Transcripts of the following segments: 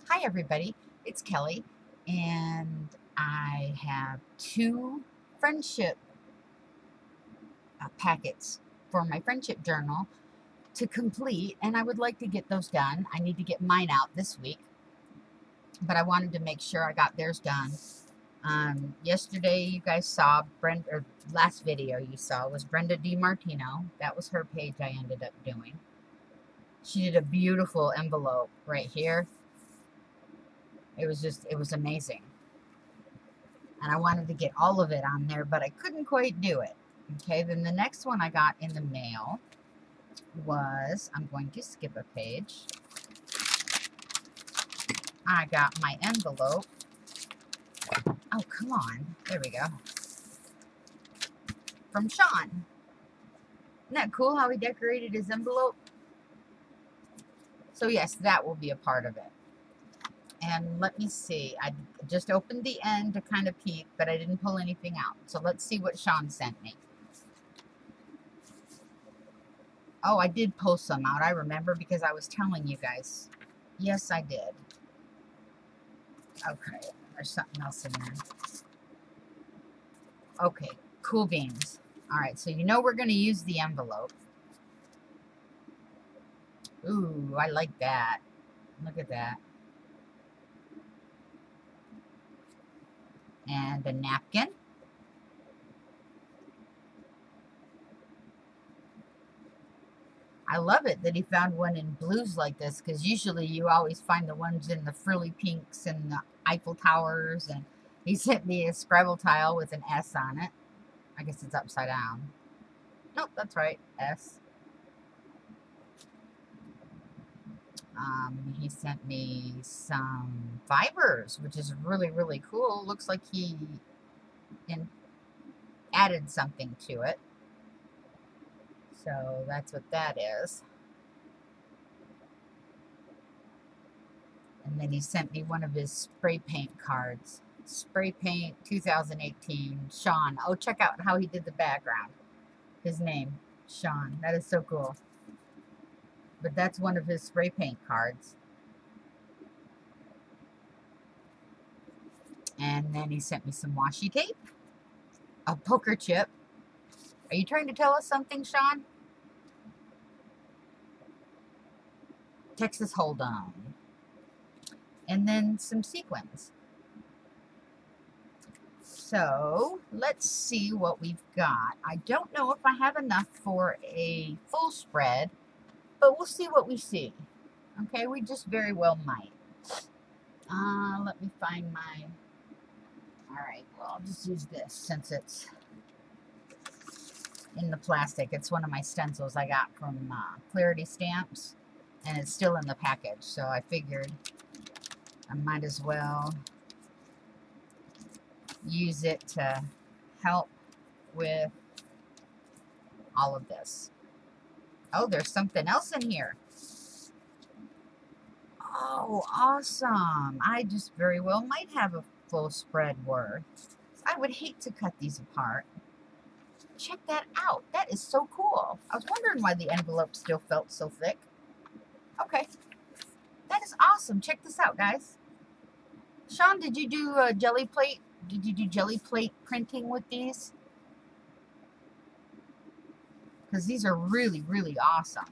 Hi everybody, it's Kelly, and I have two friendship packets for my friendship journal to complete, and I would like to get those done. I need to get mine out this week, but I wanted to make sure I got theirs done. Yesterday you guys saw Brenda, or last video you saw was Brenda DiMartino. That was her page I ended up doing. She did a beautiful envelope right here. It was amazing. And I wanted to get all of it on there, but I couldn't quite do it. Okay, then the next one I got in the mail was, I'm going to skip a page. I got my envelope. Oh, come on. There we go. From Sean. Isn't that cool how he decorated his envelope? So yes, that will be a part of it. And let me see. I just opened the end to kind of peek, but I didn't pull anything out. So let's see what Sean sent me. Oh, I did pull some out. I remember because I was telling you guys. Yes, I did. Okay, there's something else in there. Okay, cool beans. All right, so you know we're going to use the envelope. Ooh, I like that. Look at that. And a napkin. I love it that he found one in blues like this, because usually you always find the ones in the frilly pinks and the Eiffel Towers. And he sent me a Scrabble tile with an S on it. I guess it's upside down. Nope, that's right, S. He sent me some fibers, which is really, really cool. Looks like he added something to it. So that's what that is. And then he sent me one of his spray paint cards. Spray paint 2018, Sean. Oh, check out how he did the background. His name, Sean. That is so cool. But that's one of his spray paint cards. And then he sent me some washi tape, a poker chip. Are you trying to tell us something, Sean? Texas Hold'em. And then some sequins. So let's see what we've got. I don't know if I have enough for a full spread, but we'll see what we see. Okay, we just very well might. Let me find my... All right, well, I'll just use this since it's in the plastic. It's one of my stencils I got from Clarity Stamps, and it's still in the package, so I figured I might as well use it to help with all of this. Oh, there's something else in here. Oh, awesome. I just very well might have a full spread worth. I would hate to cut these apart. Check that out. That is so cool. I was wondering why the envelope still felt so thick. Okay. That is awesome. Check this out, guys. Sean, did you do a jelly plate? Did you do jelly plate printing with these? Because these are really, really awesome.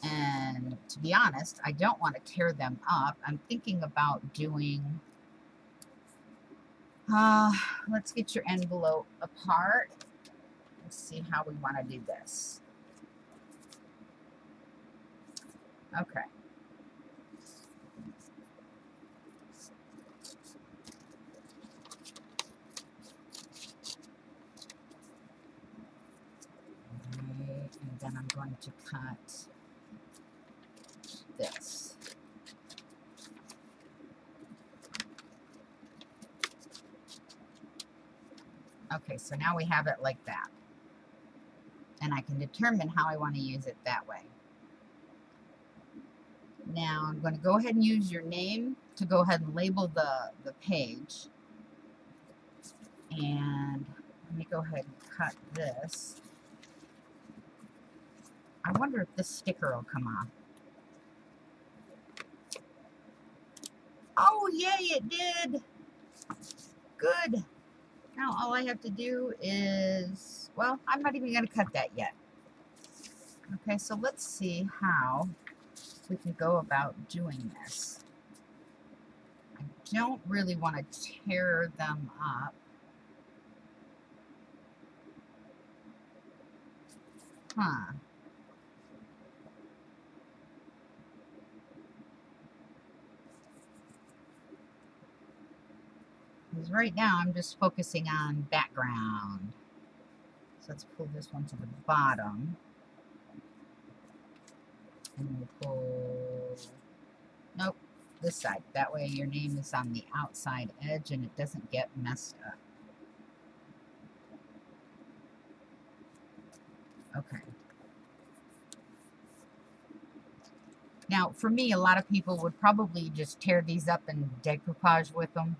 And to be honest, I don't want to tear them up. I'm thinking about doing... let's get your envelope apart. Let's see how we want to do this. Okay. And then I'm going to cut this. Okay, so now we have it like that. And I can determine how I want to use it that way. Now I'm going to go ahead and use your name to go ahead and label the page. And let me go ahead and cut this. I wonder if this sticker will come off. Oh, yay, it did. Good. Now all I have to do is, well, I'm not even going to cut that yet. Okay, so let's see how we can go about doing this. I don't really want to tear them up. Huh. Because right now I'm just focusing on background. So let's pull this one to the bottom. And we'll pull, nope, this side. That way your name is on the outside edge and it doesn't get messed up. Okay. Now, for me, a lot of people would probably just tear these up and decoupage with them.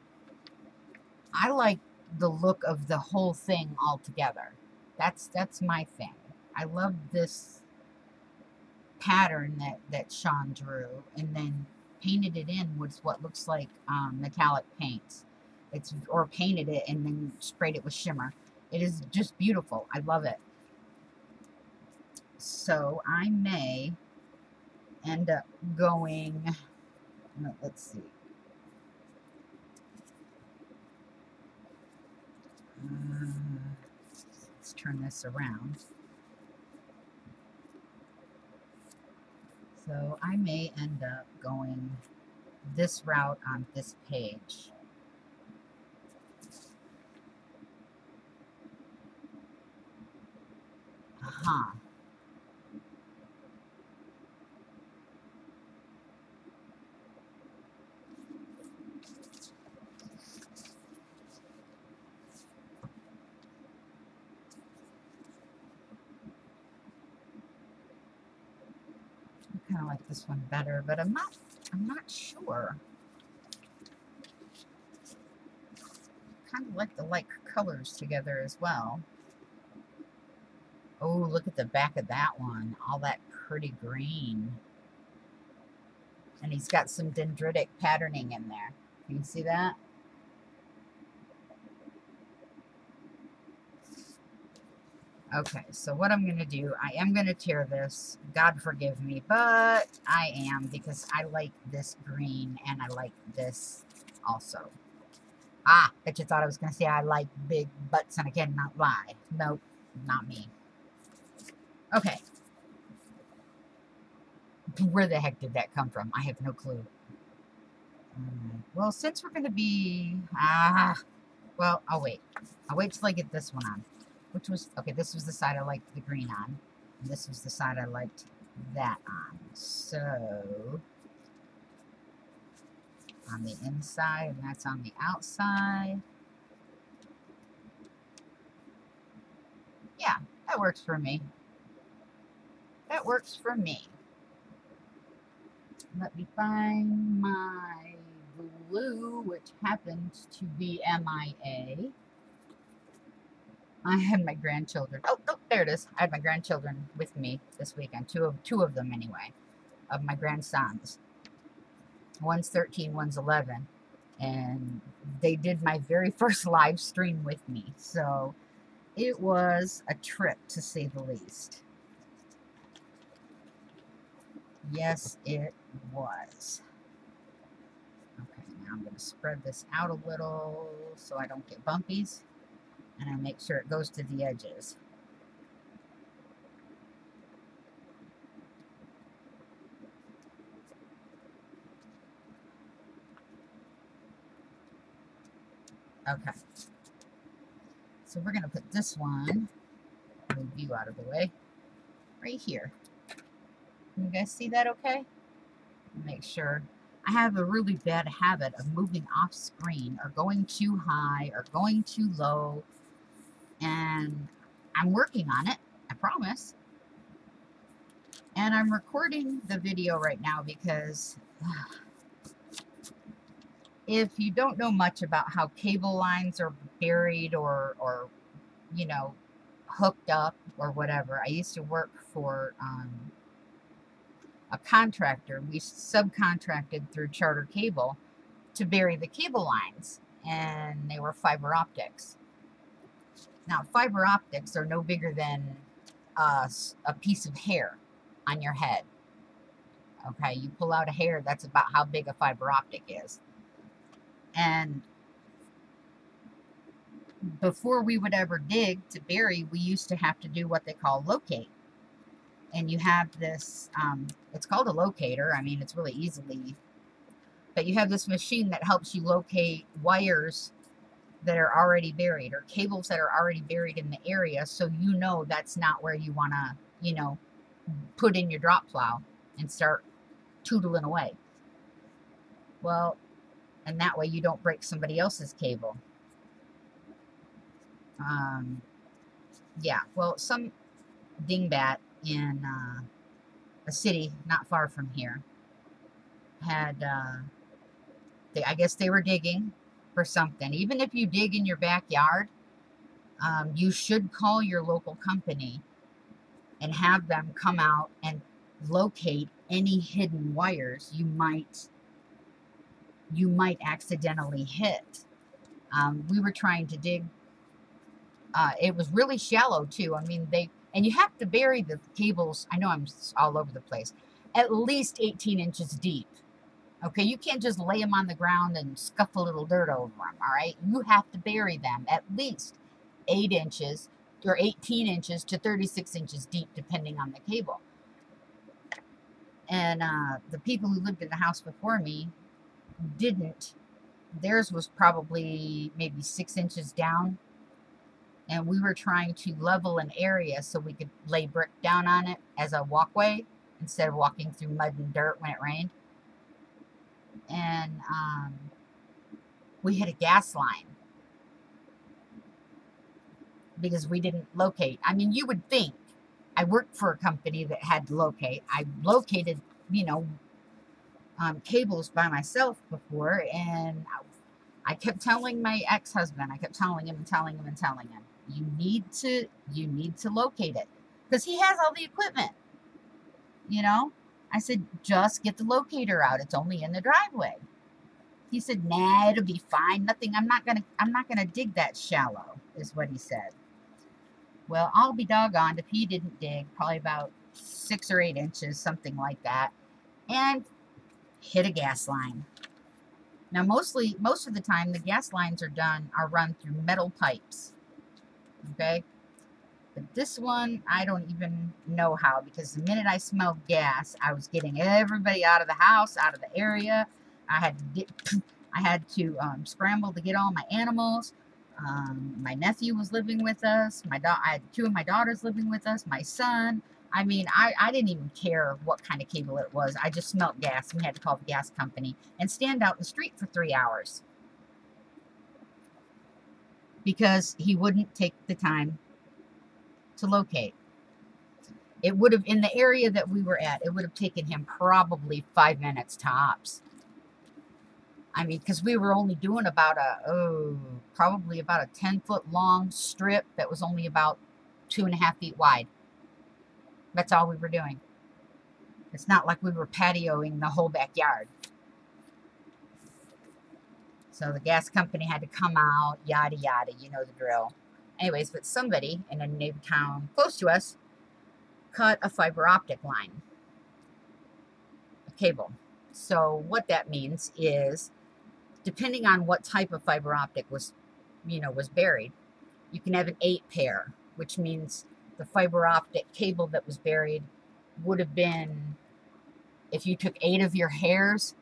I like the look of the whole thing all together. That's my thing. I love this pattern that Sean drew and then painted it in with what looks like metallic paints. Or painted it and then sprayed it with shimmer. It is just beautiful. I love it. So I may end up going, let's see. Let's turn this around. So I may end up going this route on this page. Aha. I kind of like this one better, but I'm not sure. Kind of like the light colors together as well. Oh, look at the back of that one. All that pretty green. And he's got some dendritic patterning in there. Can you see that? Okay, so what I'm going to do, I am going to tear this. God forgive me, but I am because I like this green and I like this also. Ah, bet you thought I was going to say I like big butts and I cannot lie. Nope, not me. Okay. Where the heck did that come from? I have no clue. Well, since we're going to be... well, I'll wait. I'll wait till I get this one on. Which was... Okay, this was the side I liked the green on. And this was the side I liked that on. So... on the inside, and that's on the outside. Yeah, that works for me. That works for me. Let me find my glue, which happens to be MIA. I had my grandchildren. Oh, there it is. I had my grandchildren with me this weekend. Two of them anyway, of my grandsons. One's 13, one's 11. And they did my very first live stream with me. So it was a trip, to say the least. Yes, it was. Okay, now I'm going to spread this out a little so I don't get bumpies. And I make sure it goes to the edges. Okay. So we're going to put this one, move you out of the way, right here. Can you guys see that okay? Make sure. I have a really bad habit of moving off screen or going too high or going too low. And I'm working on it, I promise. And I'm recording the video right now because if you don't know much about how cable lines are buried or you know, hooked up or whatever, I used to work for a contractor. We subcontracted through Charter Cable to bury the cable lines, and they were fiber optics. Now, fiber optics are no bigger than a piece of hair on your head. Okay, you pull out a hair, that's about how big a fiber optic is. And before we would ever dig to bury, we used to have to do what they call locate. And you have this, it's called a locator. I mean, it's really easily, but you have this machine that helps you locate wires that are already buried or cables that are already buried in the area, so you know that's not where you want to, you know, put in your drop plow and start tootling away. Well, and that way you don't break somebody else's cable. Yeah, well, some dingbat in a city not far from here had, I guess they were digging for something. Even if you dig in your backyard, you should call your local company and have them come out and locate any hidden wires you might accidentally hit. We were trying to dig. It was really shallow too. I mean, and you have to bury the cables. I know I'm all over the place. At least 18 inches deep. Okay, you can't just lay them on the ground and scuff a little dirt over them. All right, you have to bury them at least 8 inches or 18 inches to 36 inches deep, depending on the cable. And the people who lived in the house before me didn't. Theirs was probably maybe 6 inches down. And we were trying to level an area so we could lay brick down on it as a walkway instead of walking through mud and dirt when it rained. And we hit a gas line because we didn't locate. I mean, you would think. I worked for a company that had to locate. I located, you know, cables by myself before, and I kept telling my ex-husband, I kept telling him, you need to locate it, because he has all the equipment, you know. I said, just get the locator out. It's only in the driveway. He said, nah, it'll be fine. Nothing. I'm not gonna dig that shallow, is what he said. Well, I'll be doggone if he didn't dig probably about 6 or 8 inches, something like that, and hit a gas line. Now, most of the time, the gas lines are run through metal pipes. Okay, but this one, I don't even know how, because the minute I smelled gas, I was getting everybody out of the house, out of the area. I had to scramble to get all my animals. My nephew was living with us. I had 2 of my daughters living with us. My son. I mean, I didn't even care what kind of cable it was. I just smelled gas. We had to call the gas company and stand out in the street for 3 hours because he wouldn't take the time to locate. It would have, in the area that we were at, it would have taken him probably 5 minutes tops. I mean, because we were only doing about probably about a 10-foot long strip that was only about 2.5 feet wide. That's all we were doing. It's not like we were patioing the whole backyard. So the gas company had to come out, yada, yada, you know the drill. Anyways, but somebody in a neighbor town close to us cut a fiber optic line, a cable. So what that means is, depending on what type of fiber optic was buried, you can have an 8 pair, which means the fiber optic cable that was buried would have been, if you took 8 of your hairs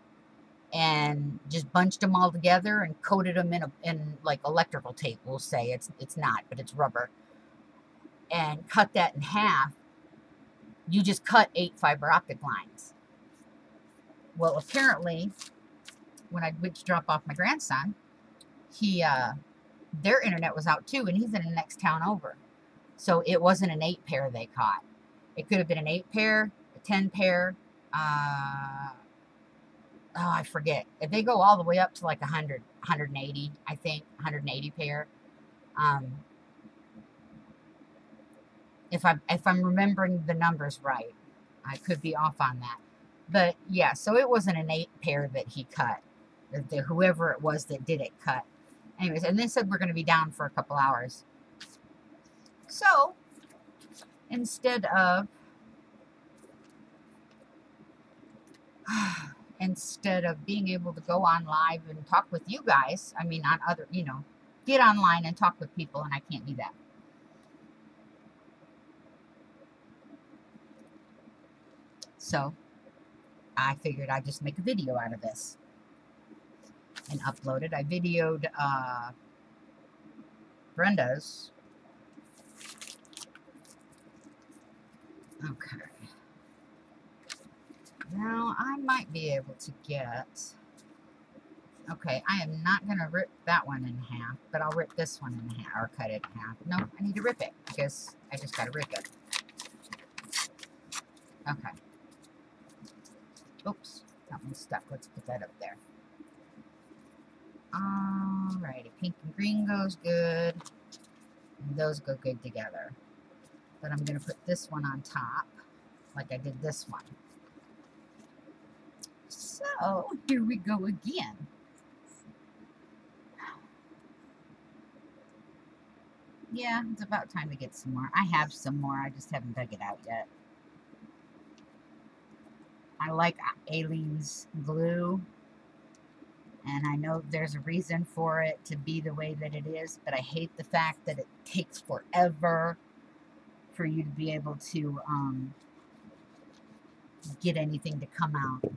and just bunched them all together and coated them in like electrical tape, we'll say. It's not, but it's rubber. And cut that in half, you just cut 8 fiber optic lines. Well, apparently, when I went to drop off my grandson, their internet was out too, and he's in the next town over. So it wasn't an 8 pair they caught. It could have been an 8 pair, a 10 pair, I forget. If they go all the way up to like 100, 180, I think, 180 pair. If I'm remembering the numbers right. I could be off on that. But yeah, so it wasn't an 8 pair that he cut. whoever it was that did it cut. Anyways, and they said we're going to be down for a couple hours. So instead of being able to go on live and talk with you guys, I mean, on other, get online and talk with people, and I can't do that. So I figured I'd just make a video out of this and upload it. I videoed Brenda's. Okay. Now I might be able to get... Okay, I am not going to rip that one in half, but I'll rip this one in half, or cut it in half. No, I need to rip it, because I just got to rip it. Okay. Oops, that one's stuck. Let's put that up there. Alrighty, pink and green goes good, and those go good together. But I'm going to put this one on top, like I did this one. So, here we go again. Yeah, it's about time to get some more. I have some more, I just haven't dug it out yet. I like Aleene's glue, and I know there's a reason for it to be the way that it is, but I hate the fact that it takes forever for you to be able to get anything to come out.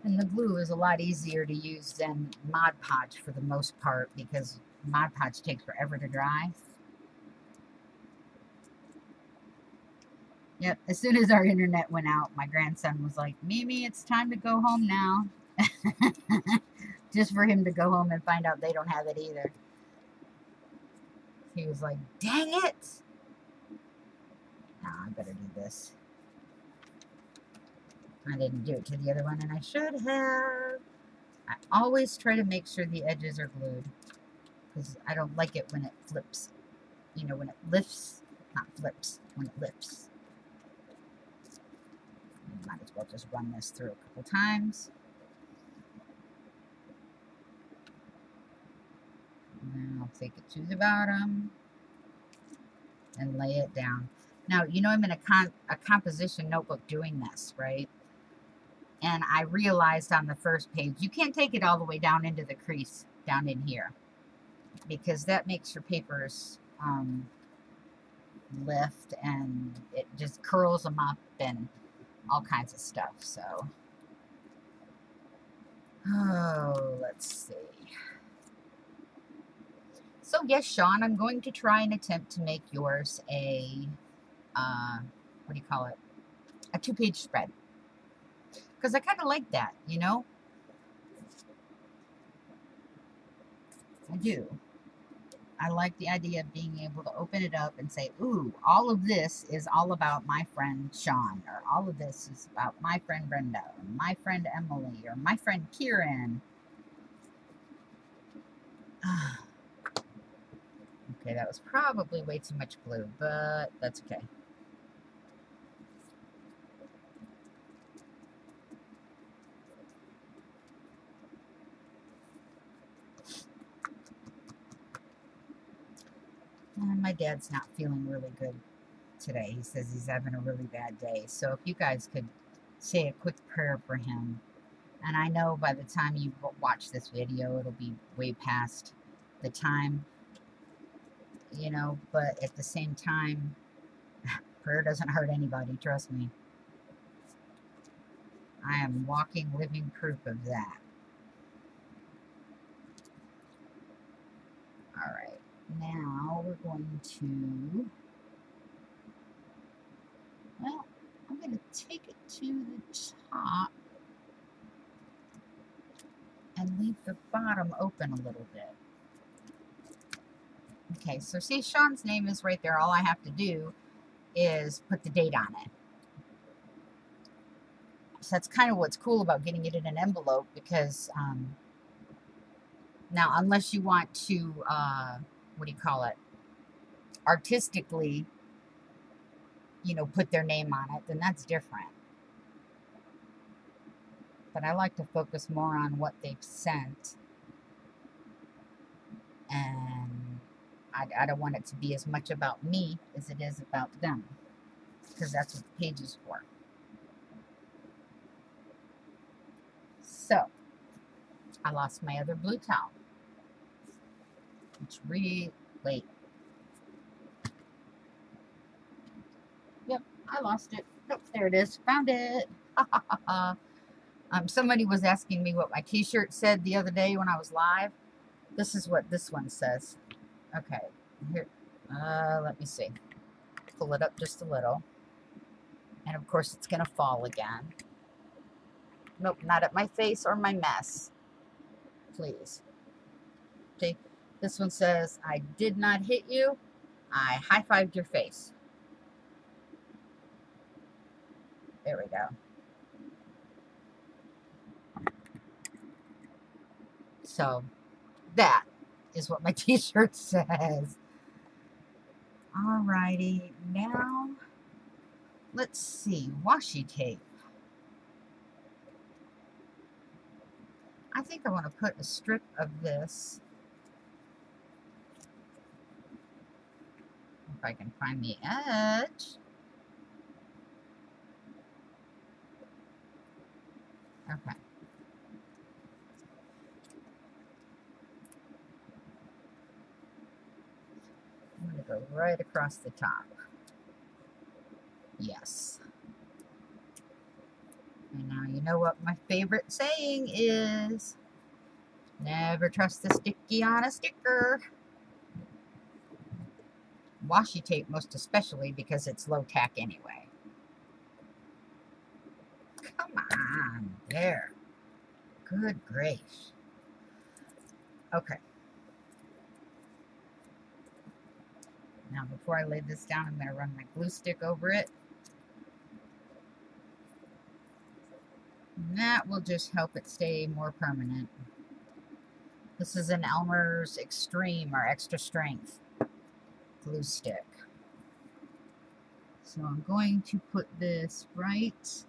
And the glue is a lot easier to use than Mod Podge for the most part, because Mod Podge takes forever to dry. Yep, as soon as our internet went out, my grandson was like, Mimi, it's time to go home now. Just for him to go home and find out they don't have it either. He was like, dang it! No, I better do this. I didn't do it to the other one, and I should have. I always try to make sure the edges are glued, because I don't like it when it flips. You know, when it lifts, not flips, when it lifts. Might as well just run this through a couple times. And I'll take it to the bottom and lay it down. Now, you know I'm in a composition notebook doing this, right? And I realized on the first page, you can't take it all the way down into the crease down in here, because that makes your papers lift, and it just curls them up and all kinds of stuff. So, let's see. So yes, Sean, I'm going to try and attempt to make yours a, what do you call it? A 2-page spread. Because I kind of like that, you know? I do. I like the idea of being able to open it up and say, ooh, all of this is all about my friend Sean, or all of this is about my friend Brenda, or my friend Emily, or my friend Kieran. Okay, that was probably way too much glue, but that's okay. And my dad's not feeling really good today. He says he's having a really bad day. So if you guys could say a quick prayer for him. And I know by the time you watch this video, it'll be way past the time, you know, but at the same time, prayer doesn't hurt anybody, trust me. I am walking, living proof of that. All right, now we're going to, well, I'm going to take it to the top and leave the bottom open a little bit. Okay, so see, Sean's name is right there. All I have to do is put the date on it. So that's kind of what's cool about getting it in an envelope, because Now, unless you want to, what do you call it, artistically, you know, put their name on it, then that's different. But I like to focus more on what they've sent. And I don't want it to be as much about me as it is about them. Because that's what the page is for. So, I lost my other blue towel. Wait. Yep, I lost it. Nope, there it is. Found it. Somebody was asking me what my t-shirt said the other day when I was live. This is what this one says. Okay, here. Let me see. Pull it up just a little. And of course it's gonna fall again. Nope, not at my face or my mess. Please. Okay, this one says, I did not hit you. I high-fived your face. There we go. So, that is what my t-shirt says. Alrighty, now, let's see, washi tape. I think I want to put a strip of this, if I can find the edge. Okay. I'm going to go right across the top. Yes. And now you know what my favorite saying is. Never trust the sticky on a sticker. Washi tape most especially because it's low tack anyway. Come on, there. Good grace. Okay. Now before I lay this down, I'm going to run my glue stick over it. And that will just help it stay more permanent. This is an Elmer's Extreme or Extra Strength glue stick. So I'm going to put this right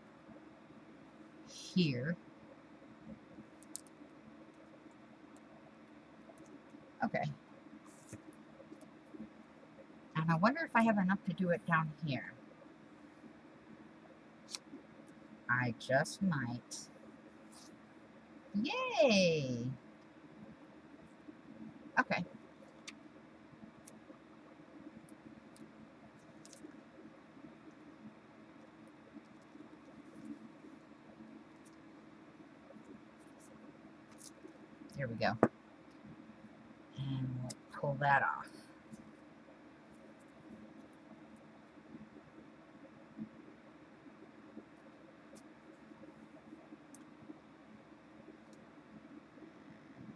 here. Okay. And I wonder if I have enough to do it down here. I just might. Yay! Okay. There we go. And we'll pull that off.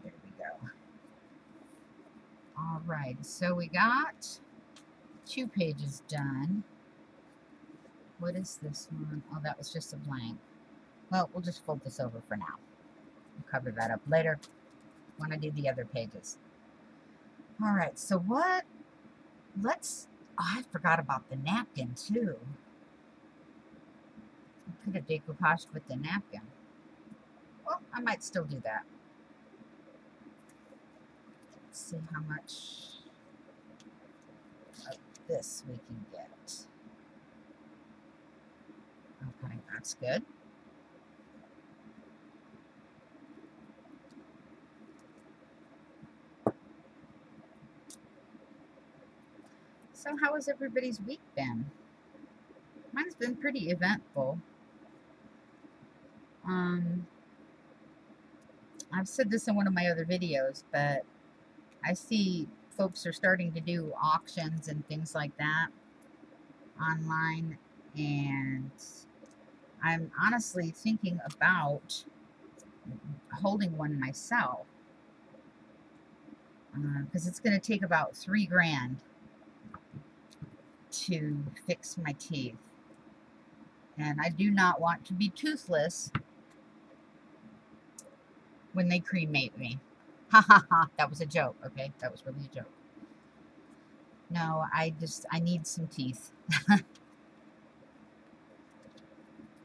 There we go. All right, so we got 2 pages done. What is this one? Oh, that was just a blank. Well, we'll just fold this over for now. We'll cover that up later when I do the other pages. All right, so what? Let's, oh, I forgot about the napkin too. I could have decoupaged with the napkin. Well, I might still do that. Let's see how much of this we can get. Okay, that's good. So how has everybody's week been? Mine's been pretty eventful. I've said this in one of my other videos, but I see folks are starting to do auctions and things like that online, and I'm honestly thinking about holding one myself, because it's going to take about $3 grand to fix my teeth, and I do not want to be toothless when they cremate me. Ha ha ha. That was a joke, okay? That was really a joke. No, I need some teeth.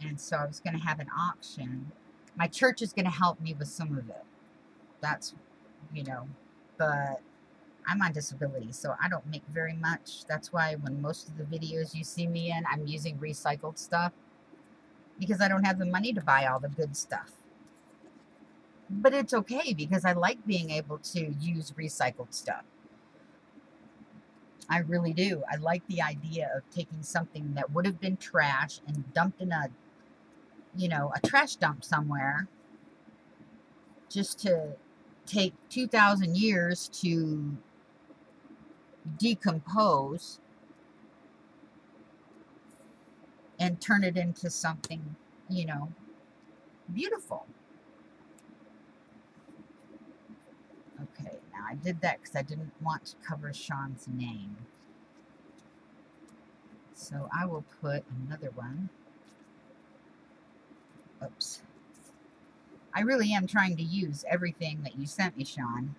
And so I was going to have an auction. My church is going to help me with some of it. That's, you know, but I'm on disability, so I don't make very much. That's why when most of the videos you see me in, I'm using recycled stuff because I don't have the money to buy all the good stuff. But it's okay because I like being able to use recycled stuff. I really do. I like the idea of taking something that would have been trash and dumped in a, you know, a trash dump somewhere just to take 2,000 years to decompose and turn it into something, you know, beautiful. Okay, now I did that because I didn't want to cover Sean's name. So I will put another one. Oops. I really am trying to use everything that you sent me, Sean.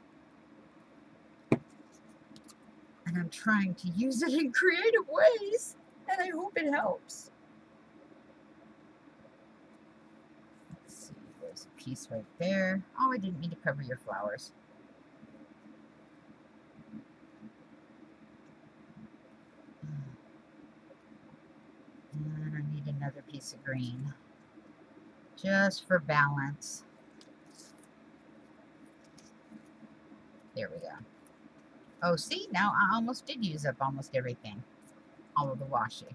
And I'm trying to use it in creative ways. And I hope it helps. Let's see, there's a piece right there. Oh, I didn't mean to cover your flowers. And I need another piece of green. Just for balance. There we go. Oh, see, now I almost did use up almost everything. All of the washi.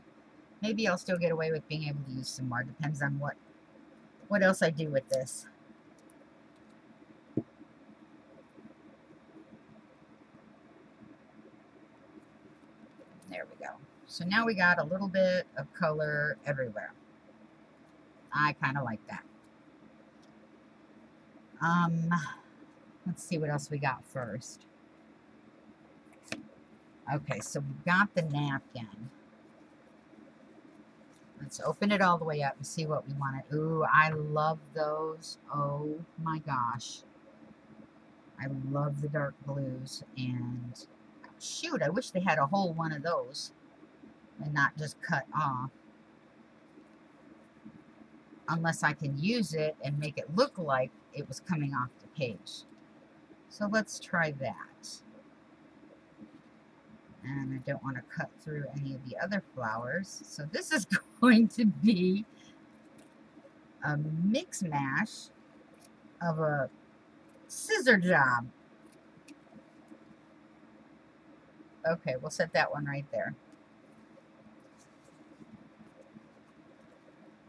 Maybe I'll still get away with being able to use some more. Depends on what else I do with this. There we go. So now we got a little bit of color everywhere. I kind of like that. Let's see what else we got first. Okay, so we've got the napkin. Let's open it all the way up and see what we want to. Ooh, I love those. Oh my gosh. I love the dark blues. And shoot, I wish they had a whole one of those and not just cut off. Unless I can use it and make it look like it was coming off the page. So let's try that. And I don't want to cut through any of the other flowers. So this is going to be a mix mash of a scissor job. Okay, we'll set that one right there.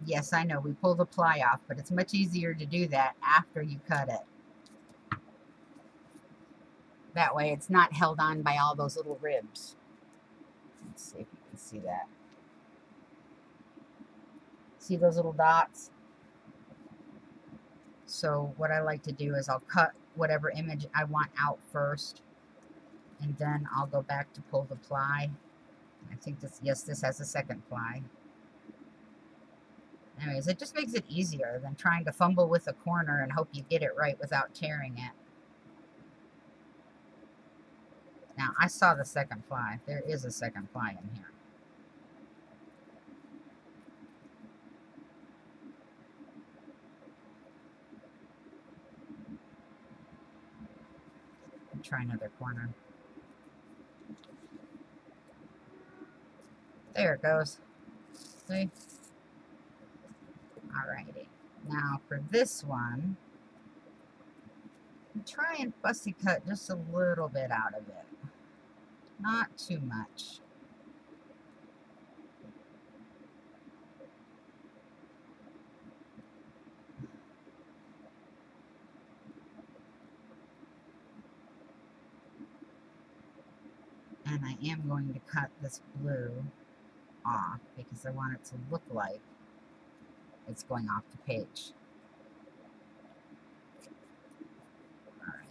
Yes, I know, we pull the ply off, but it's much easier to do that after you cut it. That way it's not held on by all those little ribs. Let's see if you can see that. See those little dots? So what I like to do is I'll cut whatever image I want out first, and then I'll go back to pull the ply. I think this, yes, this has a second ply. Anyways, it just makes it easier than trying to fumble with a corner and hope you get it right without tearing it. Now, I saw the second ply. There is a second ply in here. I'll try another corner. There it goes. See? Alrighty. Now for this one, try and fussy cut just a little bit out of it. Not too much. And I am going to cut this blue off because I want it to look like it's going off the page. All right.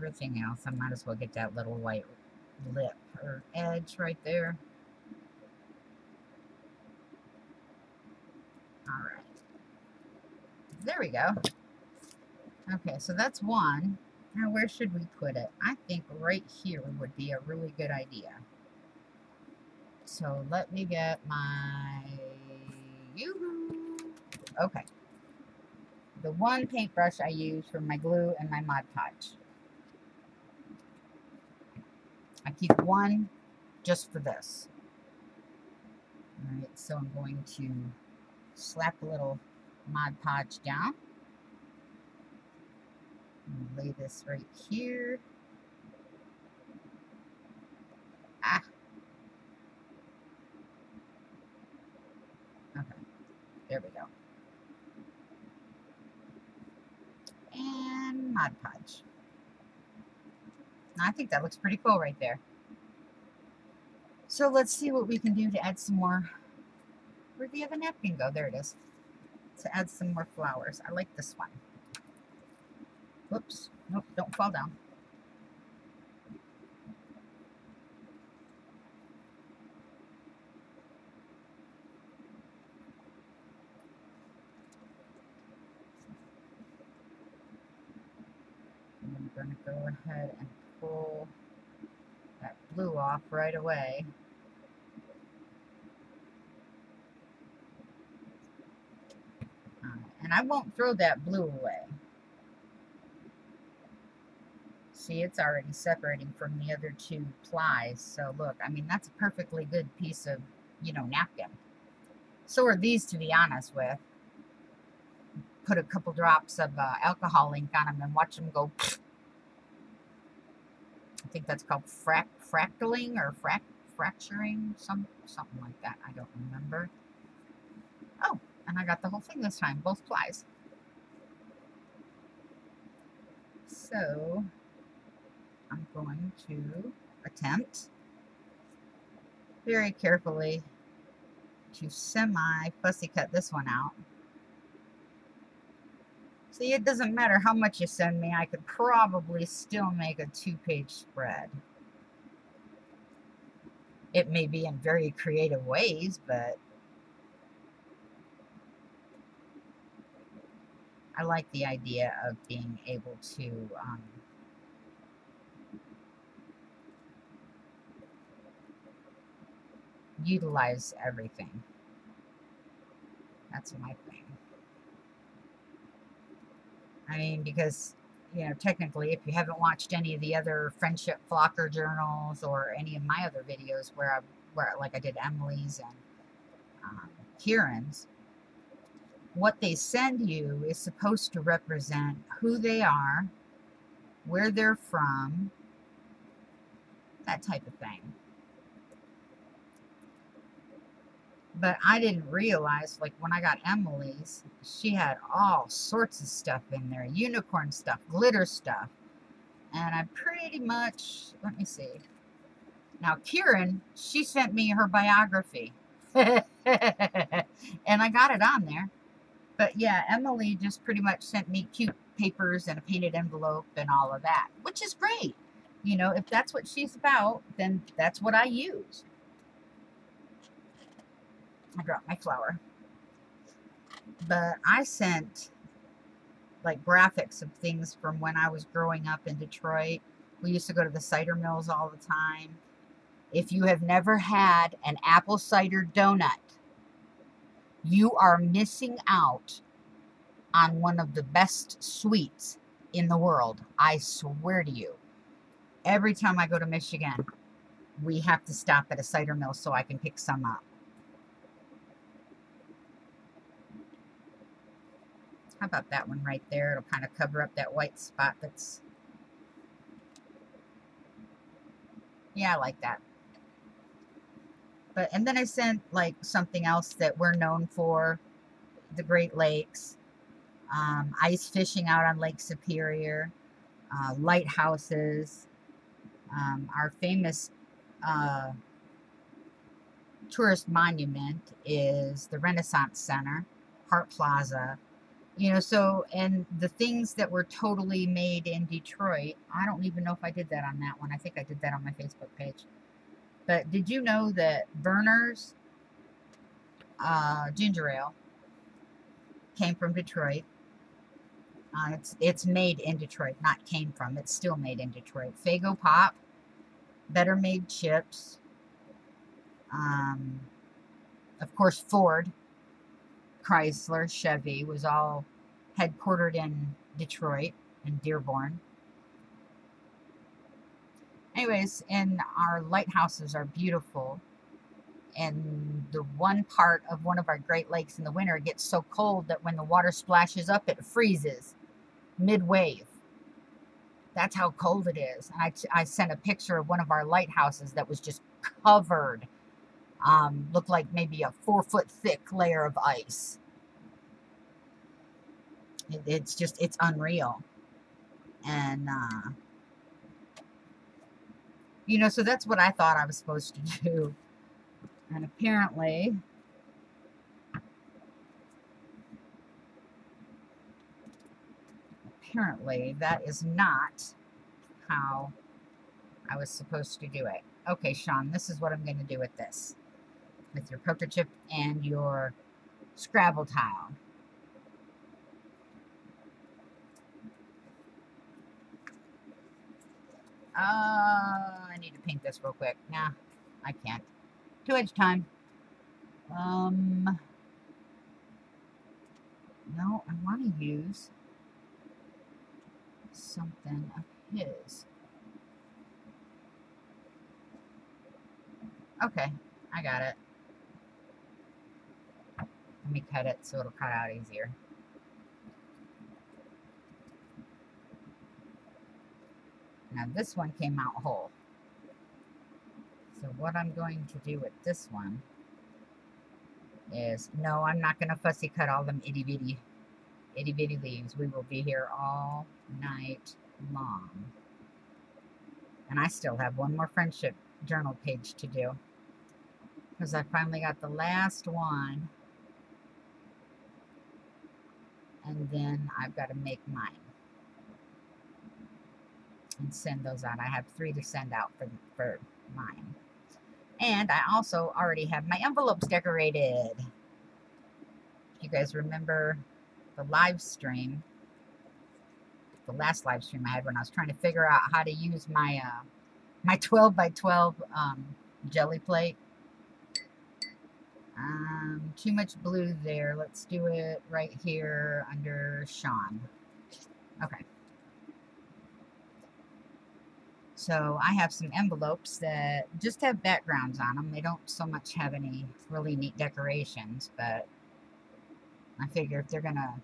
everything else. I might as well get that little white lip or edge right there. All right. There we go. Okay, so that's one. Now, where should we put it? I think right here would be a really good idea. So let me get my... Yoo-hoo! Okay. The one paintbrush I use for my glue and my Mod Podge. I keep one just for this. All right, so I'm going to slap a little Mod Podge down. Lay this right here. Ah. Okay, there we go. And Mod Podge. I think that looks pretty cool right there. So let's see what we can do to add some more. Where'd the other napkin go? There it is. To add some more flowers. I like this one. Whoops. Nope, don't fall down. I'm going to go ahead and pull that blue off right away. And I won't throw that blue away. See, it's already separating from the other two plies. So look, I mean, that's a perfectly good piece of, napkin. So are these, to be honest with. Put a couple drops of alcohol ink on them and watch them go. I think that's called fractaling or fracturing, something like that. I don't remember. Oh, and I got the whole thing this time, both plies. So I'm going to attempt very carefully to semi-fussy cut this one out. See, it doesn't matter how much you send me, I could probably still make a 2-page spread. It may be in very creative ways, but I like the idea of being able to utilize everything. That's my thing. I mean, because, technically, if you haven't watched any of the other Friendship Flocker journals or any of my other videos where like I did Emily's and Kieran's, what they send you is supposed to represent who they are, where they're from, that type of thing. But I didn't realize, like when I got Emily's, she had all sorts of stuff in there. Unicorn stuff, glitter stuff. And I pretty much, let me see. Now, Kieran, she sent me her biography. And I got it on there. But yeah, Emily just pretty much sent me cute papers and a painted envelope and all of that, which is great. If that's what she's about, then that's what I use. I dropped my flower. But I sent like graphics of things from when I was growing up in Detroit. We used to go to the cider mills all the time. If you have never had an apple cider donut, you are missing out on one of the best sweets in the world. I swear to you. Every time I go to Michigan, we have to stop at a cider mill so I can pick some up. How about that one right there? It'll kind of cover up that white spot that's... Yeah, I like that. And then I sent like something else that we're known for, the Great Lakes, ice fishing out on Lake Superior, lighthouses, our famous tourist monument is the Renaissance Center, Hart Plaza, You know, so, and the things that were totally made in Detroit, I don't even know if I did that on that one. I think I did that on my Facebook page. But did you know that Verner's ginger ale came from Detroit? It's made in Detroit, not came from. It's still made in Detroit. Faygo Pop, Better Made Chips, of course Ford, Chrysler, Chevy was all headquartered in Detroit and Dearborn. Anyways, and our lighthouses are beautiful. And the one part of one of our Great Lakes in the winter gets so cold that when the water splashes up, it freezes mid-wave. That's how cold it is. And I sent a picture of one of our lighthouses that was just covered, looked like maybe a 4-foot thick layer of ice. It's unreal. And, you know, so that's what I thought I was supposed to do. And apparently that is not how I was supposed to do it. Okay, Sean, this is what I'm going to do with this. With your poker chip and your Scrabble tile. I need to paint this real quick. Nah, I can't. 2-edge time. No, I want to use something of his. Okay, I got it. Let me cut it so it'll cut out easier. Now this one came out whole. So what I'm going to do with this one is, no, I'm not going to fussy cut all them itty bitty leaves. We will be here all night long. And I still have one more friendship journal page to do, because I finally got the last one, and then I've got to make mine and send those out. I have 3 to send out for mine. And I also already have my envelopes decorated. If you guys remember the live stream, the last live stream I had when I was trying to figure out how to use my my 12 by 12 jelly plate. Too much blue there. Let's do it right here under Sean. Okay. So I have some envelopes that just have backgrounds on them. They don't so much have any really neat decorations, but I figure if they're gonna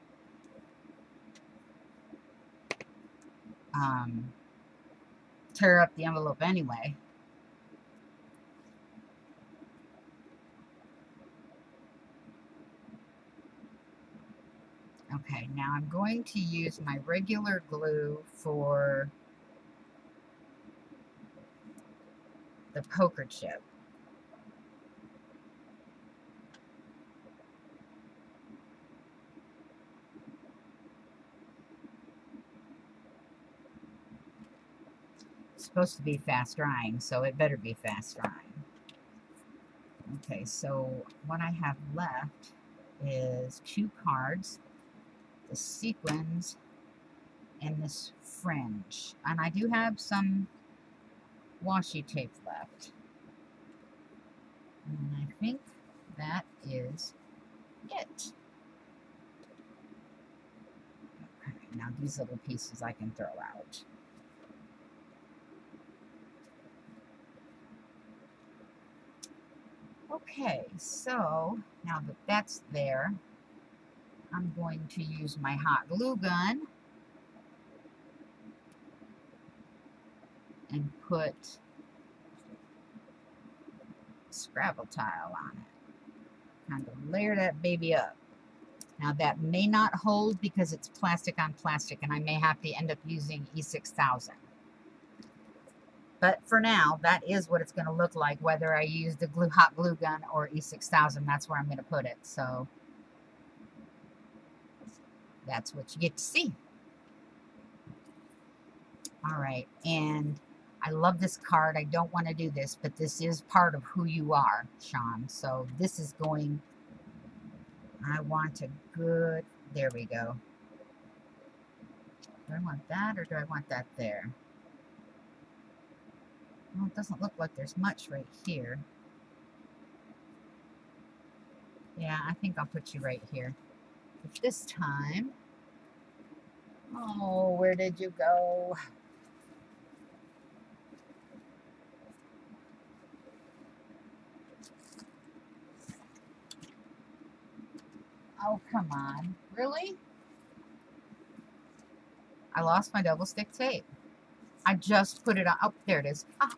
tear up the envelope anyway. Okay, now I'm going to use my regular glue for the poker chip. It's supposed to be fast drying, so it better be fast drying. Okay, so what I have left is 2 cards, the sequins, and this fringe. And I do have some washi tape left. And I think that is it. Okay, now these little pieces I can throw out. Okay, so now that that's there, I'm going to use my hot glue gun and put Scrabble tile on it. Kind of layer that baby up. Now that may not hold because it's plastic on plastic, and I may have to end up using E6000. But for now, that is what it's going to look like, whether I use the hot glue gun or E6000. That's where I'm going to put it. So that's what you get to see. All right, and I love this card. I don't want to do this, but this is part of who you are, Sean. So this is going, I want a good, there we go. Do I want that or do I want that there? Well, it doesn't look like there's much right here. Yeah, I think I'll put you right here. But this time, oh, where did you go? Oh, come on. Really? I lost my double stick tape. I just put it on. Oh, there it is. Ah,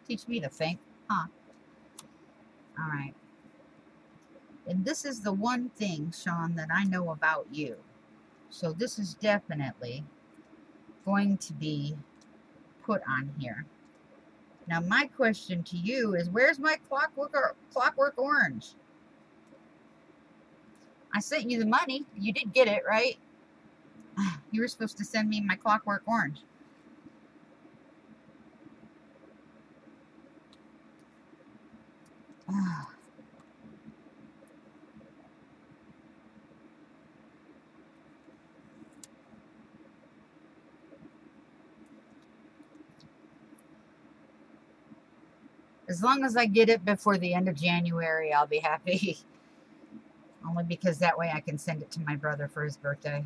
teach me to think. Huh. All right. And this is the one thing, Sean, that I know about you. So this is definitely going to be put on here. Now, my question to you is, where's my clockwork orange? I sent you the money. You did get it, right? You were supposed to send me my clockwork orange. As long as I get it before the end of January, I'll be happy. Only because that way I can send it to my brother for his birthday.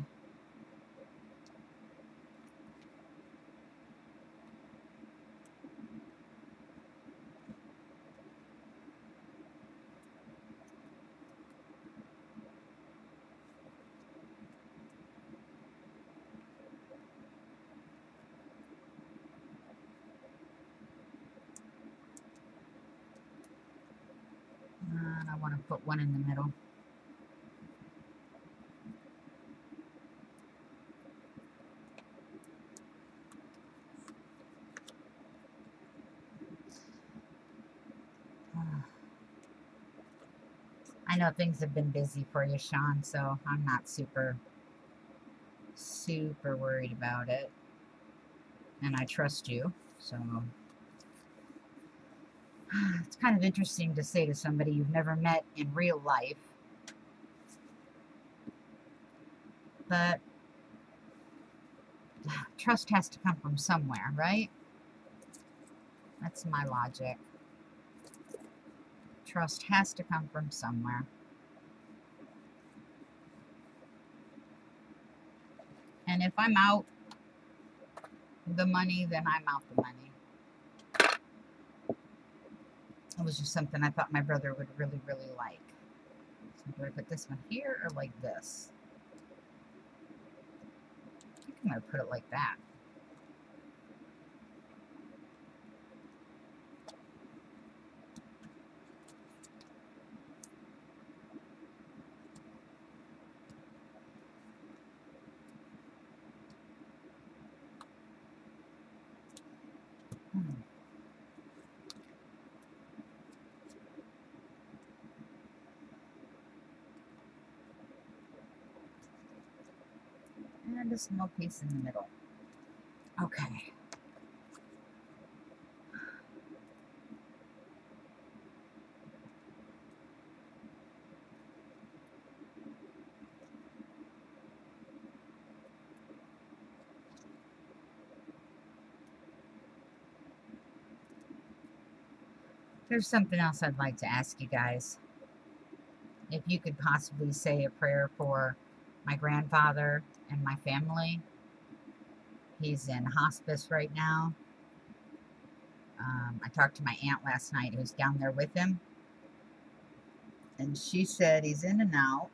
And I want to put one in the middle. I know things have been busy for you, Sean, so I'm not super worried about it. And I trust you, so it's kind of interesting to say to somebody you've never met in real life, but trust has to come from somewhere, right? That's my logic. Trust has to come from somewhere. And if I'm out the money, then I'm out the money. It was just something I thought my brother would really, really like. So do I put this one here or like this? I think I'm going to put it like that. And a small piece in the middle. Okay. There's something else I'd like to ask you guys. If you could possibly say a prayer for my grandfather and my family. He's in hospice right now. I talked to my aunt last night who's down there with him. And she said he's in and out.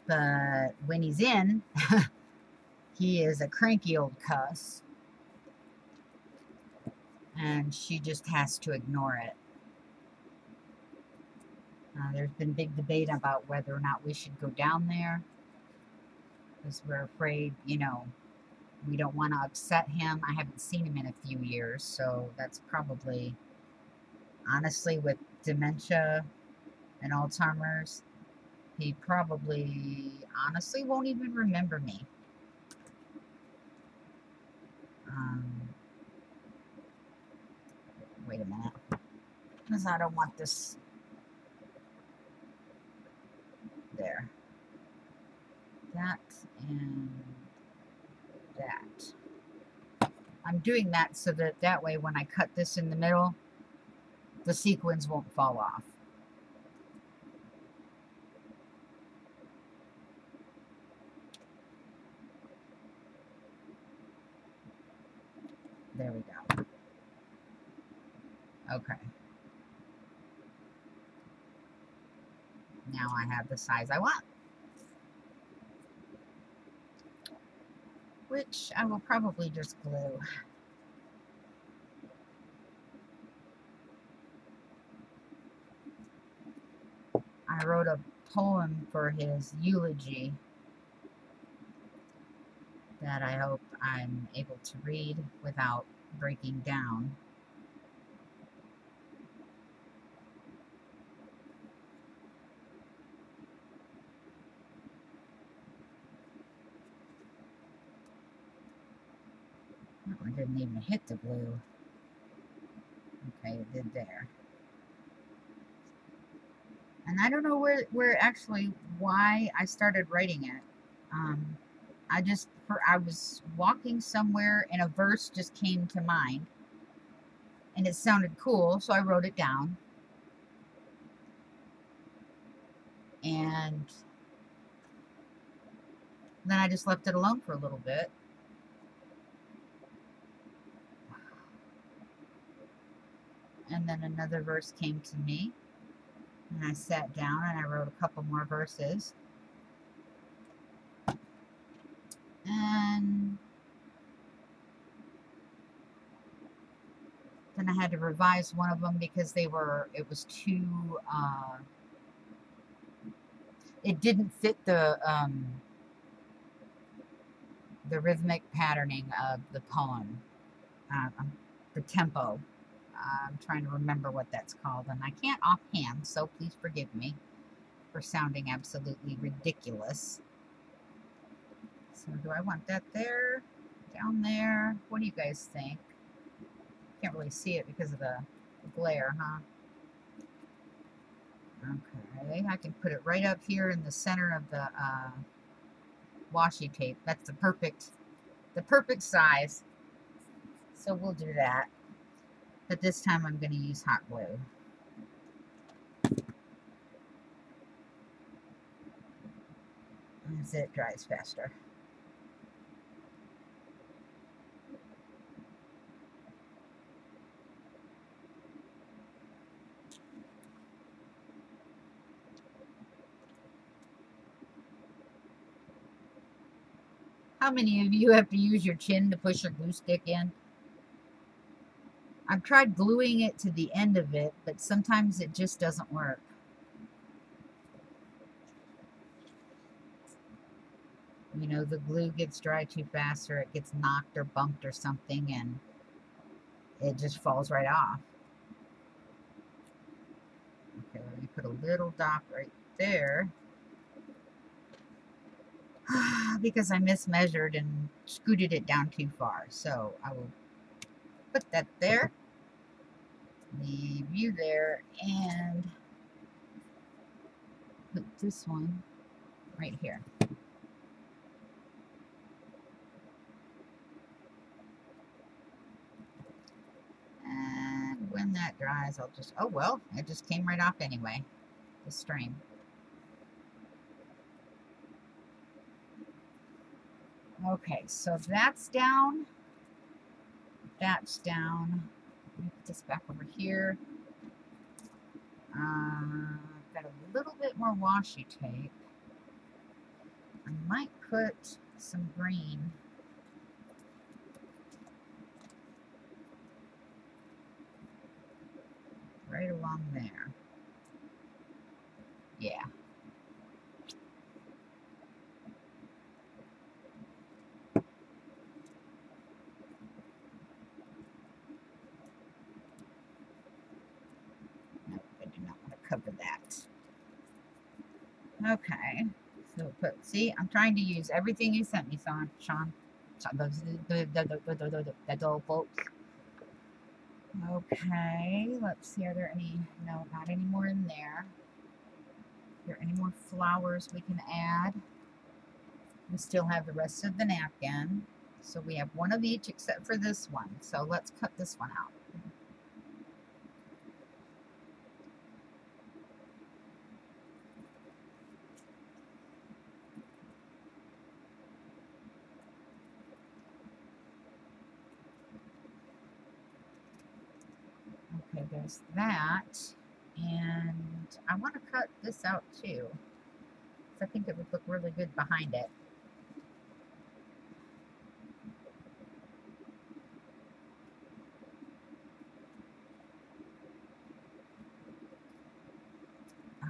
But when he's in, he is a cranky old cuss. And she just has to ignore it. There's been big debate about whether or not we should go down there. Because we're afraid, you know, we don't want to upset him. I haven't seen him in a few years. So that's probably, honestly, with dementia and Alzheimer's, He probably honestly won't even remember me. Wait a minute, because I don't want this there. That and that. I'm doing that so that way when I cut this in the middle, the sequins won't fall off. There we go. Okay. Now I have the size I want, which I will probably just glue. I wrote a poem for his eulogy that I hope I'm able to read without breaking down. Oh, I didn't even hit the glue. Okay, it did there. And I don't know where actually why I started writing it. I was walking somewhere and a verse just came to mind and it sounded cool, so I wrote it down. And then I just left it alone for a little bit. And then another verse came to me. And I sat down and I wrote a couple more verses. And then I had to revise one of them because it was too, it didn't fit the rhythmic patterning of the poem, the tempo. I'm trying to remember what that's called, and I can't offhand, so please forgive me for sounding absolutely ridiculous. So do I want that there, down there? What do you guys think? Can't really see it because of the glare, huh? Okay, I can put it right up here in the center of the washi tape. That's the perfect size. So we'll do that. But this time I'm going to use hot glue. As it dries faster. How many of you have to use your chin to push your glue stick in? I've tried gluing it to the end of it, but sometimes it just doesn't work. You know, the glue gets dry too fast, or it gets knocked or bumped or something, and it just falls right off. Okay, let me put a little dot right there. Because I mismeasured and scooted it down too far. So I will put that there. Leave you there and put this one right here. And when that dries, I'll just, oh well, it just came right off anyway, the string. Okay, so that's down. That's down. Let me put this back over here. I've got a little bit more washi tape. I might put some green right along there. Yeah. Nope, I do not want to cover that. Okay. So put, see, I'm trying to use everything you sent me, Sean. The adult folks. Okay, let's see, are there any, no, not any more in there. Are there any more flowers we can add? We still have the rest of the napkin. So we have one of each except for this one. So let's cut this one out. Okay, there's that. And I want to cut this out too. I think it would look really good behind it.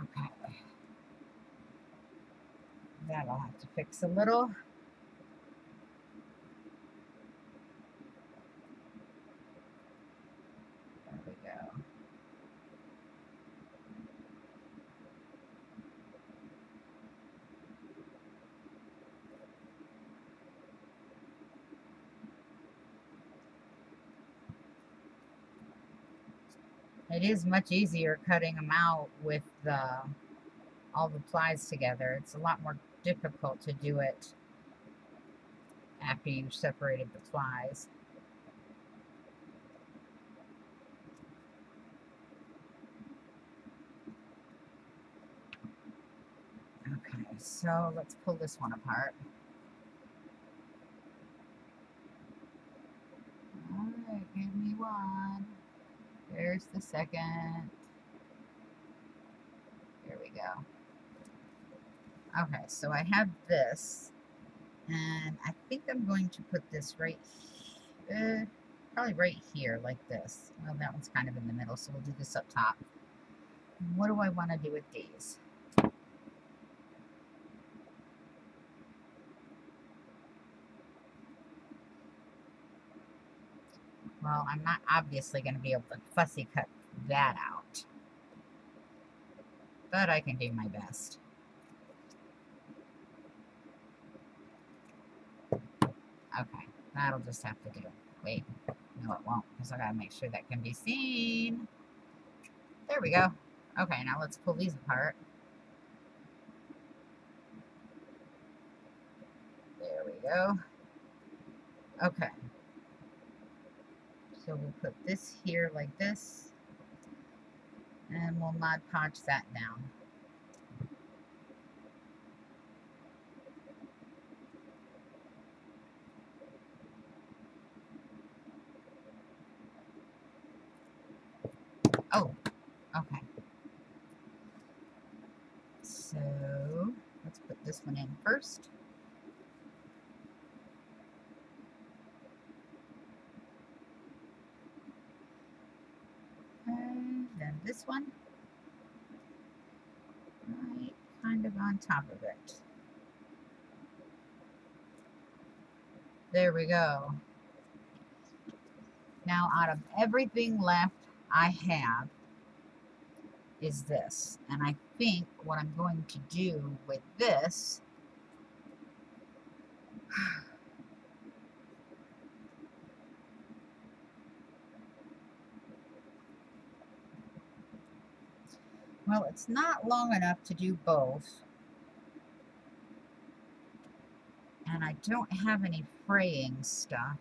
Okay. That I'll have to fix a little. There we go. It is much easier cutting them out with all the plies together. It's a lot more difficult to do it after you've separated the plies. Okay, so let's pull this one apart. Alright, give me one. There's the second. There we go. Okay, so I have this, and I think I'm going to put this right here, probably right here, like this. Well, that one's kind of in the middle, so we'll do this up top. What do I want to do with these? Well, I'm not obviously going to be able to fussy cut that out, but I can do my best. Okay, that'll just have to do. Wait, no it won't, because I gotta make sure that can be seen. There we go. Okay, now let's pull these apart. There we go. Okay. So we'll put this here like this, and we'll Mod Podge that down. Oh, okay. So let's put this one in first. And then this one, right kind of on top of it. There we go. Now out of everything left I have is this. And I think what I'm going to do with this well, it's not long enough to do both. And I don't have any fraying stuff.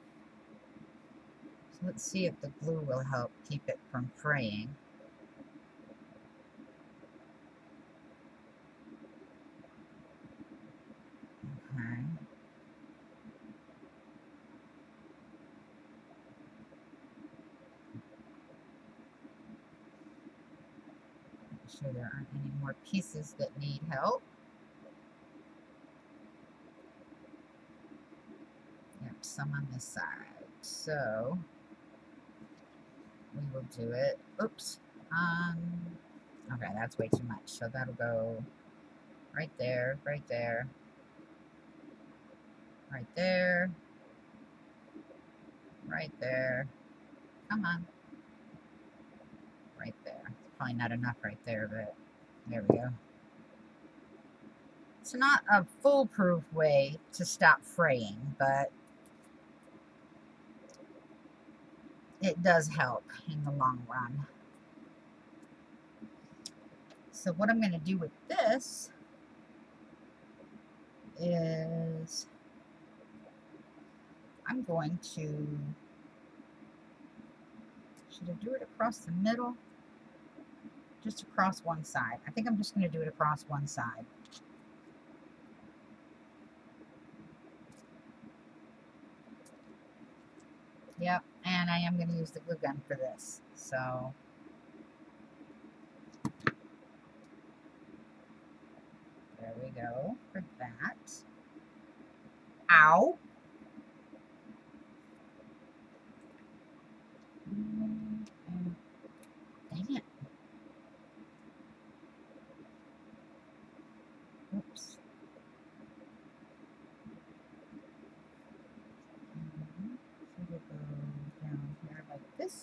So let's see if the glue will help keep it from fraying. Okay. Make sure there aren't any more pieces that need help. Yep, some on this side. So we will do it. Oops. Okay, that's way too much. So that'll go right there, right there, right there, right there. Come on. Right there. It's probably not enough right there, but there we go. It's not a foolproof way to stop fraying, but it does help in the long run. So what I'm going to do with this is I'm going to, should I do it across the middle? Just across one side. I think I'm just going to do it across one side. Yep, and I am going to use the glue gun for this. So there we go for that. Ow! Dang it. Oops. So we'll go down here like this.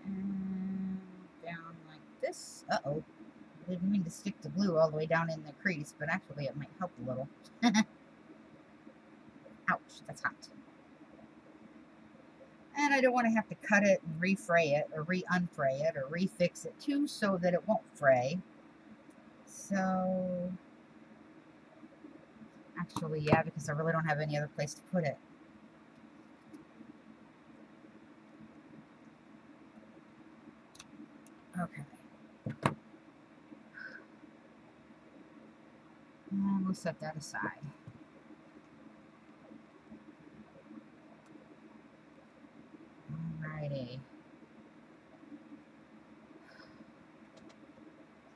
And down like this. Uh-oh. I didn't mean to stick the glue all the way down in the crease, but actually it might help a little. Ouch, that's hot. And I don't want to have to cut it and refray it or re-unfray it or refix it too so that it won't fray. So, actually, yeah, because I really don't have any other place to put it. Okay. And we'll set that aside. Alrighty.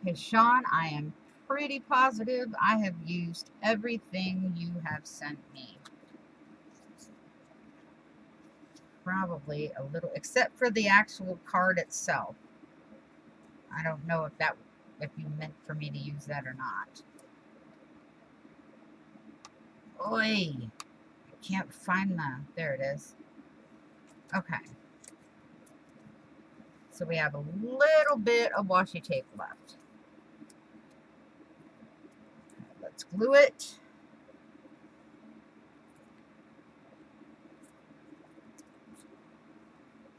Okay, Sean, I am pretty positive I have used everything you have sent me. Probably a little, except for the actual card itself. I don't know if you meant for me to use that or not. Oi! I can't find there it is. Okay. So we have a little bit of washi tape left. Let's glue it.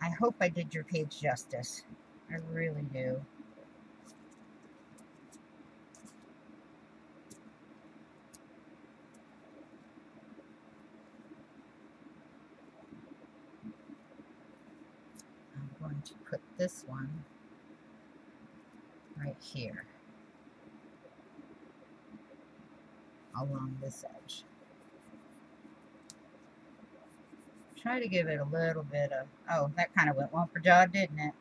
I hope I did your page justice. I really do. I'm going to put this one right here along this edge. Try to give it a little bit of, oh, that kind of went one for jaw, didn't it?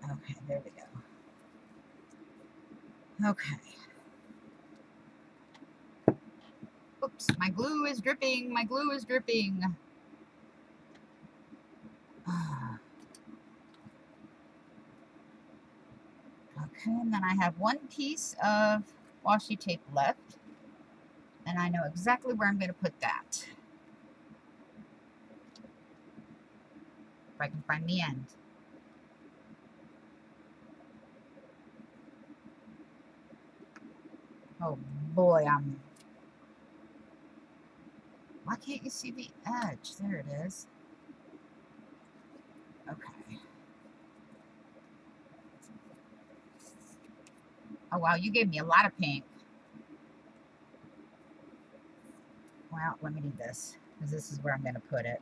Okay, there we go. Okay. Oops, my glue is dripping. My glue is dripping. Okay, and then I have one piece of washi tape left. And I know exactly where I'm going to put that. If I can find the end. Oh boy, why can't you see the edge? There it is. Okay. Oh wow, you gave me a lot of pink. Well, let me do this, because this is where I'm going to put it.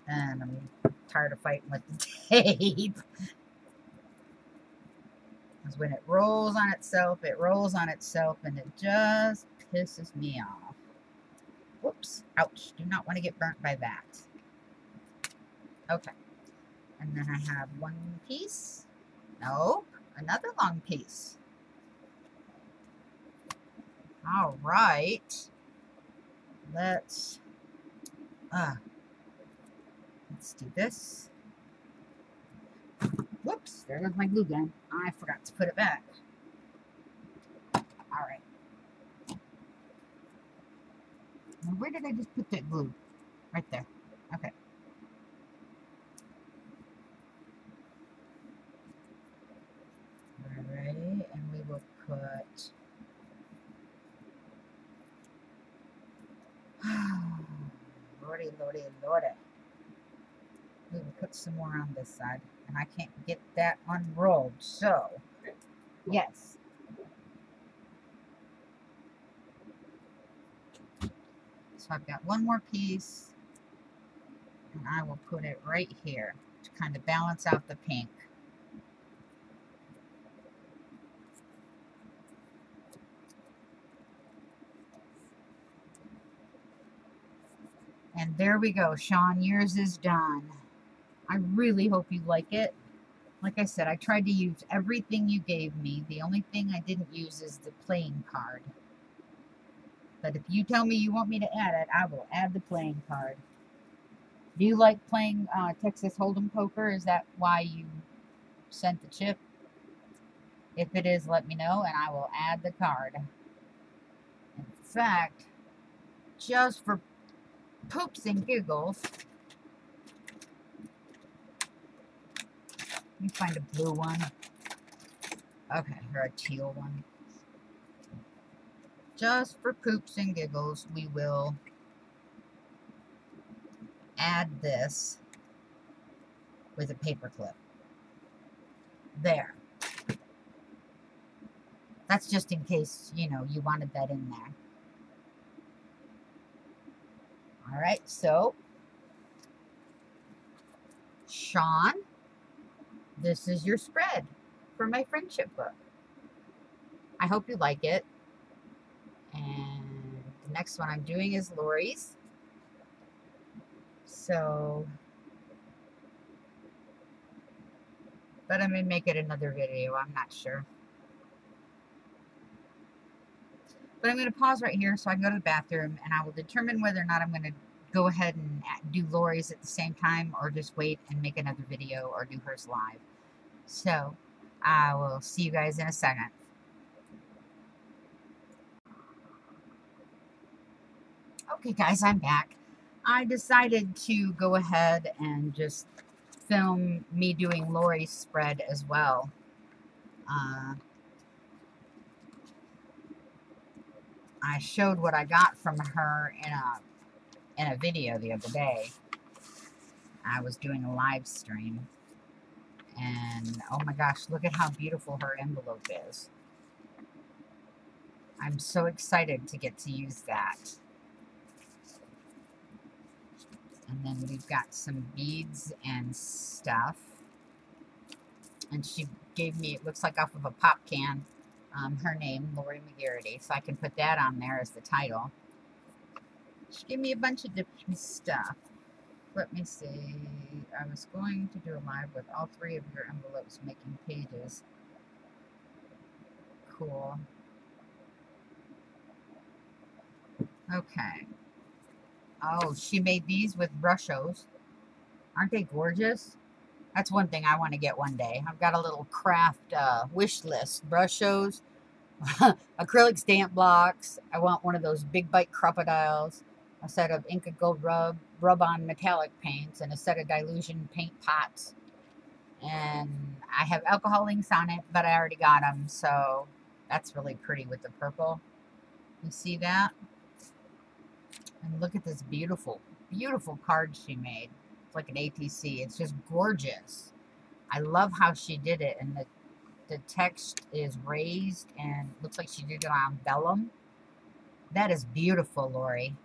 And I'm tired of fighting with the tape. Because when it rolls on itself, and it just pisses me off. Whoops. Ouch. Do not want to get burnt by that. Okay. And then I have one piece. Nope. Another long piece. All right. Let's do this. Whoops. There goes my glue gun. I forgot to put it back. All right. Now, where did I just put that glue? Right there. Okay. lordy, lordy. We will put some more on this side, and I can't get that unrolled, so yes. So I've got one more piece, and I will put it right here to kind of balance out the pink. And there we go, Sean, yours is done. I really hope you like it. Like I said, I tried to use everything you gave me. The only thing I didn't use is the playing card. But if you tell me you want me to add it, I will add the playing card. Do you like playing Texas Hold'em poker? Is that why you sent the chip? If it is, let me know, and I will add the card. In fact, just for poops and giggles, let me find a blue one. Okay, or a teal one. Just for poops and giggles, we will add this with a paper clip. There. That's just in case, you know, you wanted that in there. All right, so Sean, this is your spread for my friendship book. I hope you like it. And the next one I'm doing is Lori's. So, but I may make it another video, I'm not sure. But I'm going to pause right here so I can go to the bathroom, and I will determine whether or not I'm going to go ahead and do Lori's at the same time, or just wait and make another video or do hers live. So I will see you guys in a second. Okay guys, I'm back. I decided to go ahead and just film me doing Lori's spread as well. I showed what I got from her in a video the other day. I was doing a live stream, and oh my gosh, look at how beautiful her envelope is. I'm so excited to get to use that. And then we've got some beads and stuff. And she gave me, it looks like off of a pop can, her name, Lori McGarity. So I can put that on there as the title. She gave me a bunch of different stuff. Let me see. I was going to do a live with all three of your envelopes making pages. Cool. Okay. Oh, she made these with brushos. Aren't they gorgeous? That's one thing I want to get one day. I've got a little craft wish list. Brushos, acrylic stamp blocks. I want one of those big bite crocodiles. A set of Inca Gold rub-on metallic paints, and a set of dilution paint pots. And I have alcohol inks on it, but I already got them, so that's really pretty with the purple. You see that? And look at this beautiful, beautiful card she made. It's like an ATC. It's just gorgeous. I love how she did it, and the text is raised and looks like she did it on vellum. That is beautiful, Lori.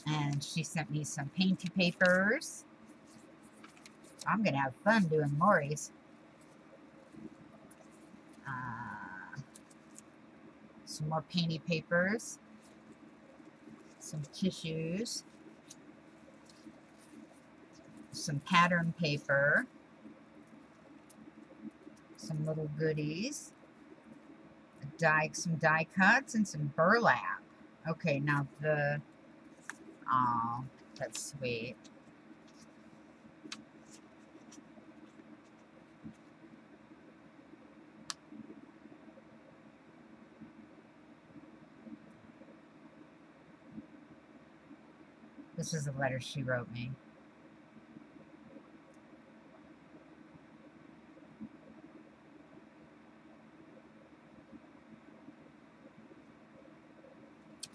And she sent me some painty papers. I'm going to have fun doing Lori's. Some more painty papers. Some tissues. Some pattern paper. Some little goodies. Some die cuts and some burlap. Okay, now oh, that's sweet. This is a letter she wrote me.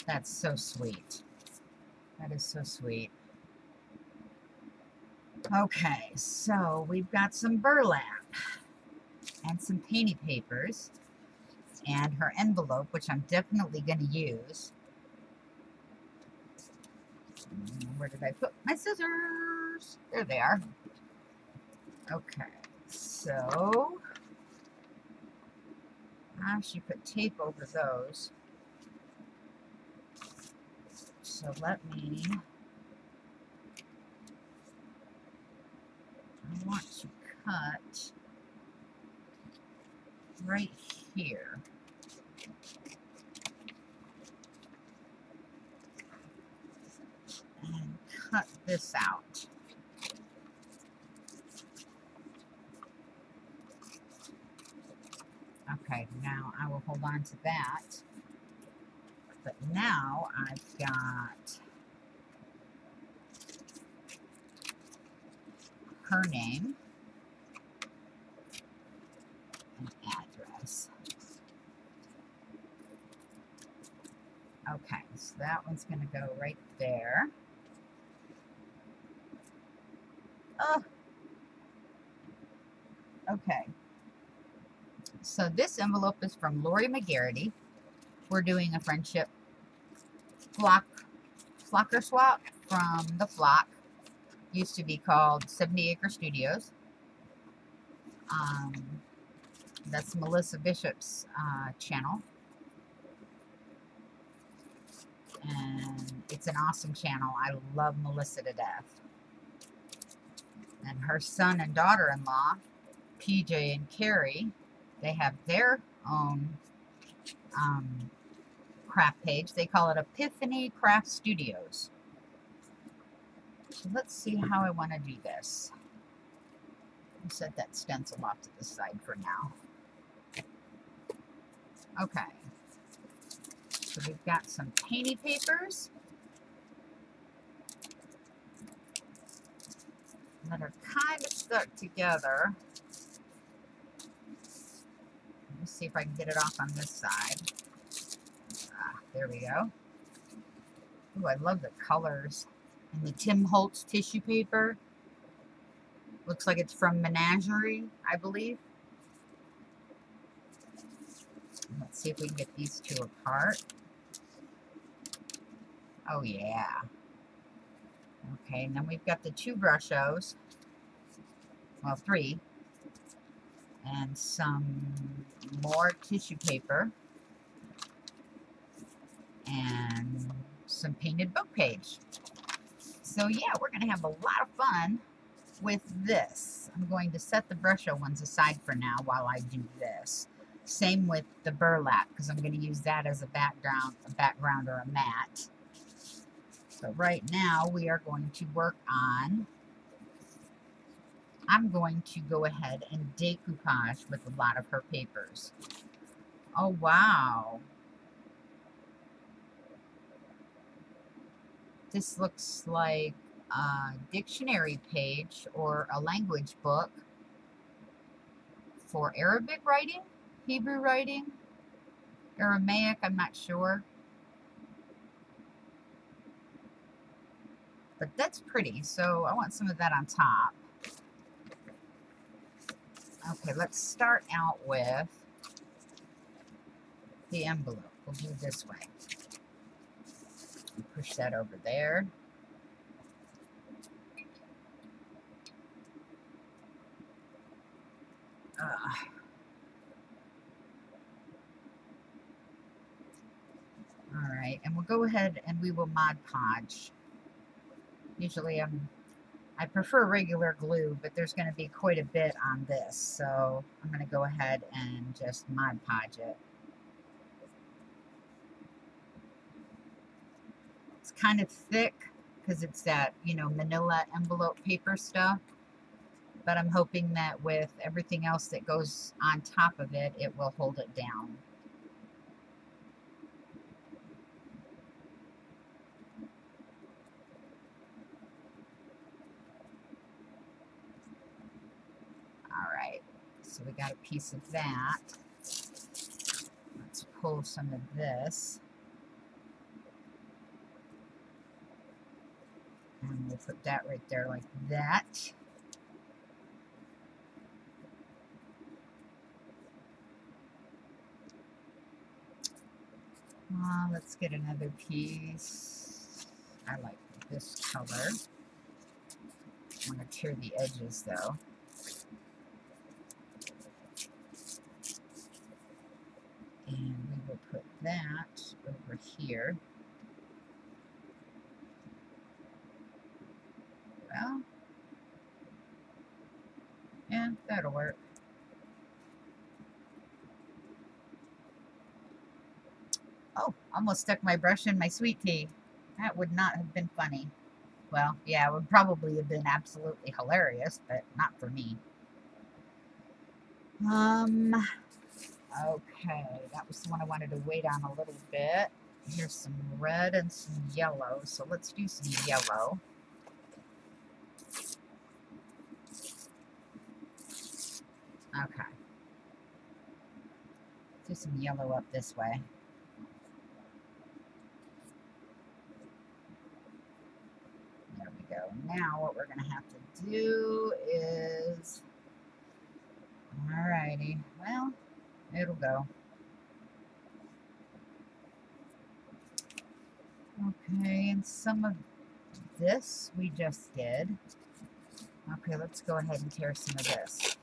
That's so sweet. That is so sweet. Okay, so we've got some burlap and some painty papers and her envelope, which I'm definitely going to use. Where did I put my scissors? There they are. Okay, so she put tape over those. So I want to cut right here. And cut this out. Okay, now I will hold on to that. But now I've got her name and address. Okay, so that one's going to go right there. Oh, okay. So this envelope is from Lori McGarity. We're doing a friendship flocker swap from The Flock. Used to be called 70 Acre Studios. That's Melissa Bishop's channel. And it's an awesome channel. I love Melissa to death. And her son and daughter-in-law, PJ and Carrie, they have their own craft page. They call it Epiphany Craft Studios. So let's see how I want to do this. I'll set that stencil off to the side for now. Okay. So we've got some painty papers that are kind of stuck together. Let me see if I can get it off on this side. There we go. Ooh, I love the colors. And the Tim Holtz tissue paper. Looks like it's from Menagerie, I believe. Let's see if we can get these two apart. Oh, yeah. Okay, and then we've got the two Brushos. Well, three. And some more tissue paper. And some painted book page. So, yeah, we're going to have a lot of fun with this. I'm going to set the Brusho ones aside for now while I do this. Same with the burlap, because I'm going to use that as a background or a mat. So right now we are going to work on, I'm going to go ahead and decoupage with a lot of her papers. Oh, wow. This looks like a dictionary page or a language book for Arabic writing, Hebrew writing, Aramaic, I'm not sure. But that's pretty, so I want some of that on top. Okay, let's start out with the envelope. We'll do it this way. Push that over there. All right, and we'll go ahead and we will Mod Podge. Usually I prefer regular glue, but there's going to be quite a bit on this, so I'm going to go ahead and just Mod Podge it. It's kind of thick because it's that, you know, manila envelope paper stuff, but I'm hoping that with everything else that goes on top of it, it will hold it down. Alright, so we got a piece of that. Let's pull some of this. And we'll put that right there like that. Let's get another piece. I like this color. I'm going to tear the edges though. And we will put that over here. Well, yeah, that'll work. Oh, almost stuck my brush in my sweet tea. That would not have been funny. Well, yeah, it would probably have been absolutely hilarious, but not for me. Okay, that was the one I wanted to wait on a little bit. Here's some red and some yellow, so let's do some yellow. Okay. Do some yellow up this way. There we go. Now what we're going to have to do is... Alrighty. Well, it'll go. Okay, and some of this we just did. Okay, let's go ahead and tear some of this.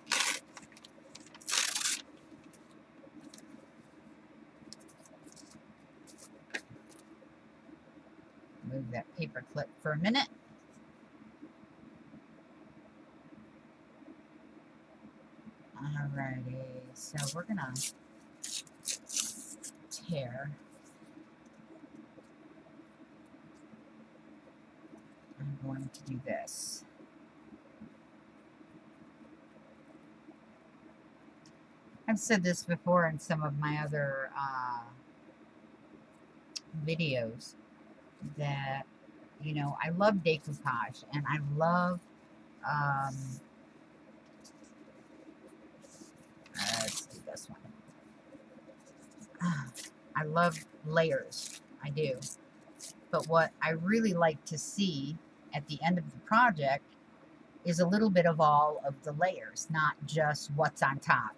Move that paper clip for a minute. Alrighty, so we're gonna tear. I'm going to do this. I've said this before in some of my other videos that, you know, I love decoupage and I love, let's do this one. I love layers, I do. But what I really like to see at the end of the project is a little bit of all of the layers, not just what's on top.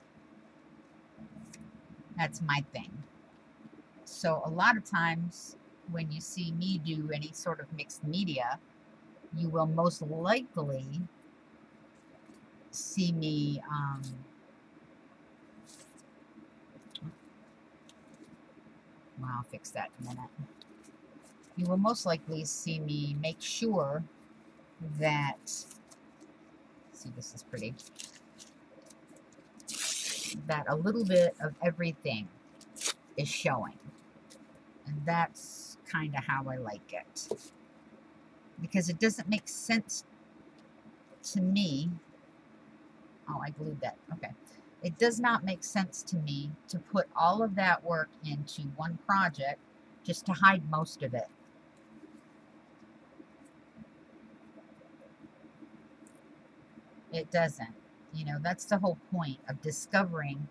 That's my thing. So a lot of times when you see me do any sort of mixed media, you will most likely see me well, I'll fix that in a minute. You will most likely see me make sure that, see, this is pretty, that a little bit of everything is showing. And that's kind of how I like it. Because it doesn't make sense to me. Oh, I glued that. Okay. It does not make sense to me to put all of that work into one project just to hide most of it. It doesn't. You know, that's the whole point of discovering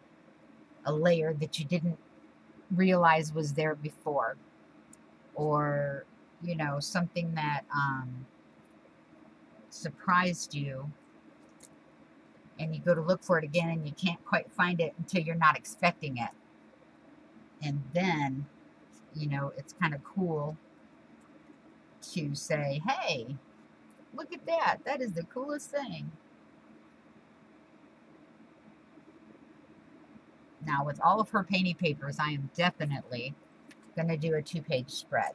a layer that you didn't realize was there before. Or, you know, something that surprised you, and you go to look for it again and you can't quite find it until you're not expecting it. And then, you know, it's kind of cool to say, hey, look at that. That is the coolest thing. Now, with all of her painting papers, I am definitely going to do a 2-page spread.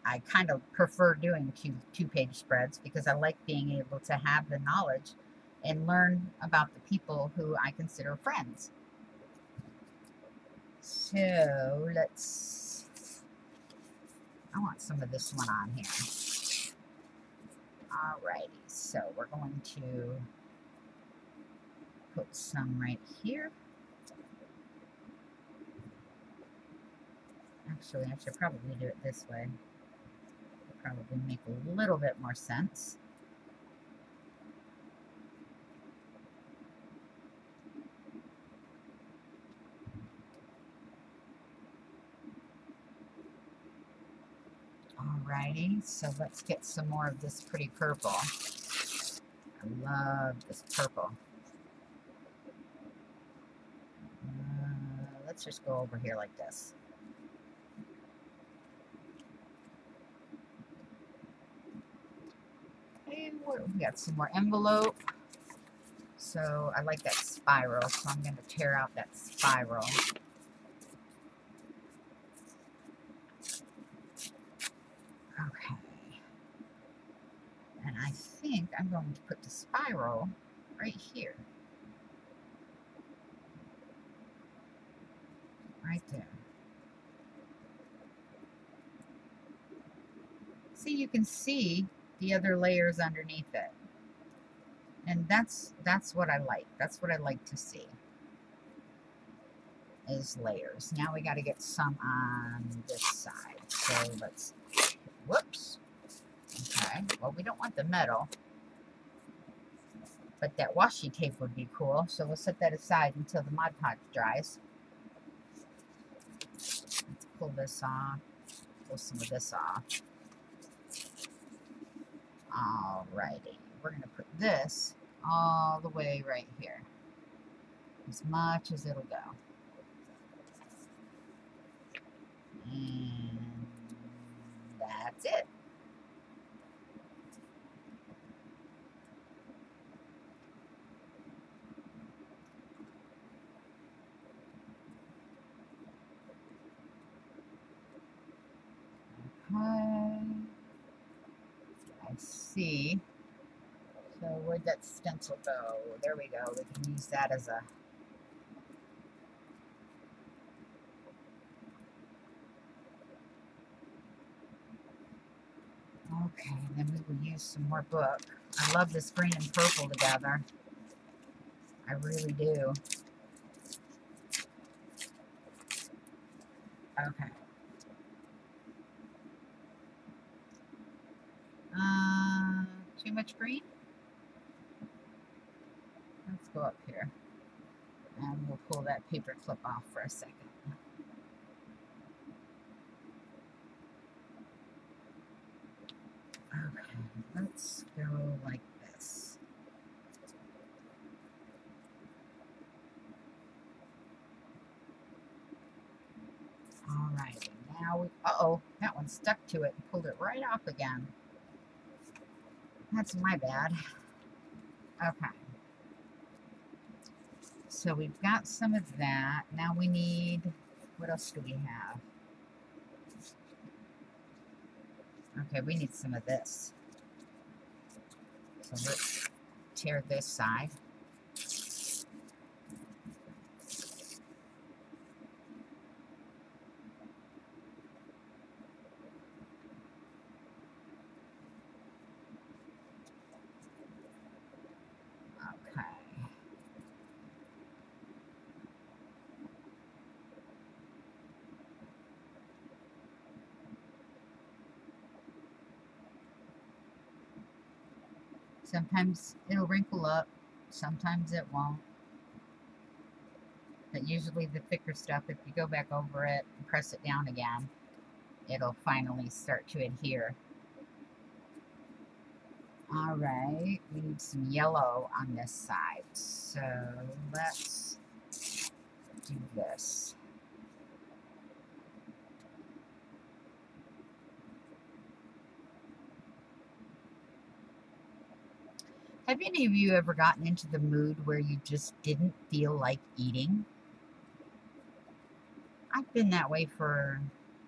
I kind of prefer doing 2-page spreads because I like being able to have the knowledge and learn about the people who I consider friends. So let's, I want some of this one on here. Alrighty, so we're going to put some right here. Actually, I should probably do it this way. It'll probably make a little bit more sense. Alrighty, so let's get some more of this pretty purple. I love this purple. Let's just go over here like this. And we got some more envelope. So I like that spiral, so I'm going to tear out that spiral. Okay. And I think I'm going to put the spiral right here. Right there. See, you can see the other layers underneath it. And that's what I like. That's what I like to see, is layers. Now we got to get some on this side. So let's, whoops. Okay, well, we don't want the metal, but that washi tape would be cool. So we'll set that aside until the Mod Podge dries. Let's pull this off. Pull some of this off. Alrighty, we're going to put this all the way right here, as much as it'll go. And that's it. Okay. I see. So where'd that stencil go? There we go. We can use that as a... Okay, then we will use some more book. I love this green and purple together. I really do. Okay. Too much green? Let's go up here. And we'll pull that paper clip off for a second. Okay, let's go like this. Alright, now we, uh-oh, that one stuck to it and pulled it right off again. That's my bad. Okay. So we've got some of that. Now we need, what else do we have? Okay, we need some of this. So let's tear this side. Okay. Sometimes it'll wrinkle up, sometimes it won't. But usually the thicker stuff, if you go back over it and press it down again, it'll finally start to adhere. Alright, we need some yellow on this side. So let's do this. Have any of you ever gotten into the mood where you just didn't feel like eating? I've been that way for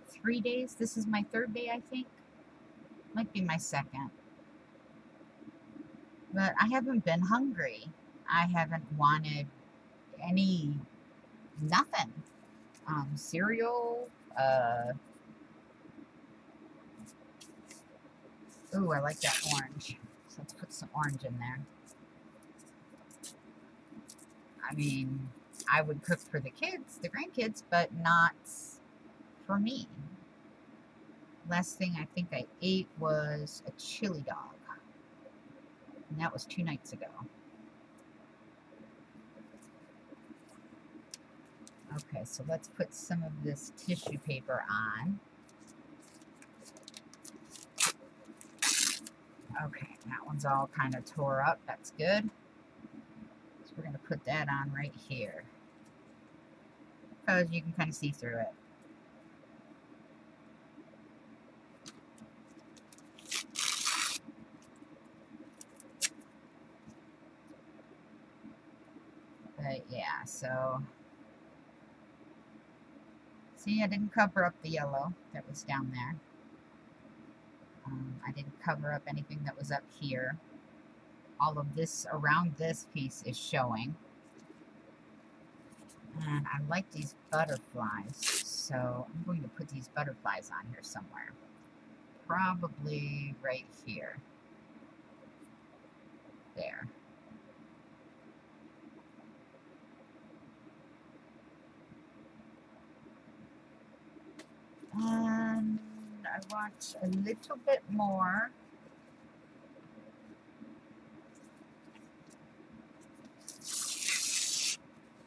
3 days. This is my 3rd day, I think. Might be my 2nd. But I haven't been hungry. I haven't wanted any, nothing. Cereal, ooh, I like that orange. So let's put some orange in there. I mean, I would cook for the kids, the grandkids, but not for me. Last thing I think I ate was a chili dog. And that was 2 nights ago. Okay, so let's put some of this tissue paper on. Okay, that one's all kind of tore up. That's good. So we're going to put that on right here, because you can kind of see through it. But yeah, so see, I didn't cover up the yellow that was down there. I didn't cover up anything that was up here. All of this around this piece is showing. And I like these butterflies, so I'm going to put these butterflies on here somewhere. Probably right here. There. And I want a little bit more.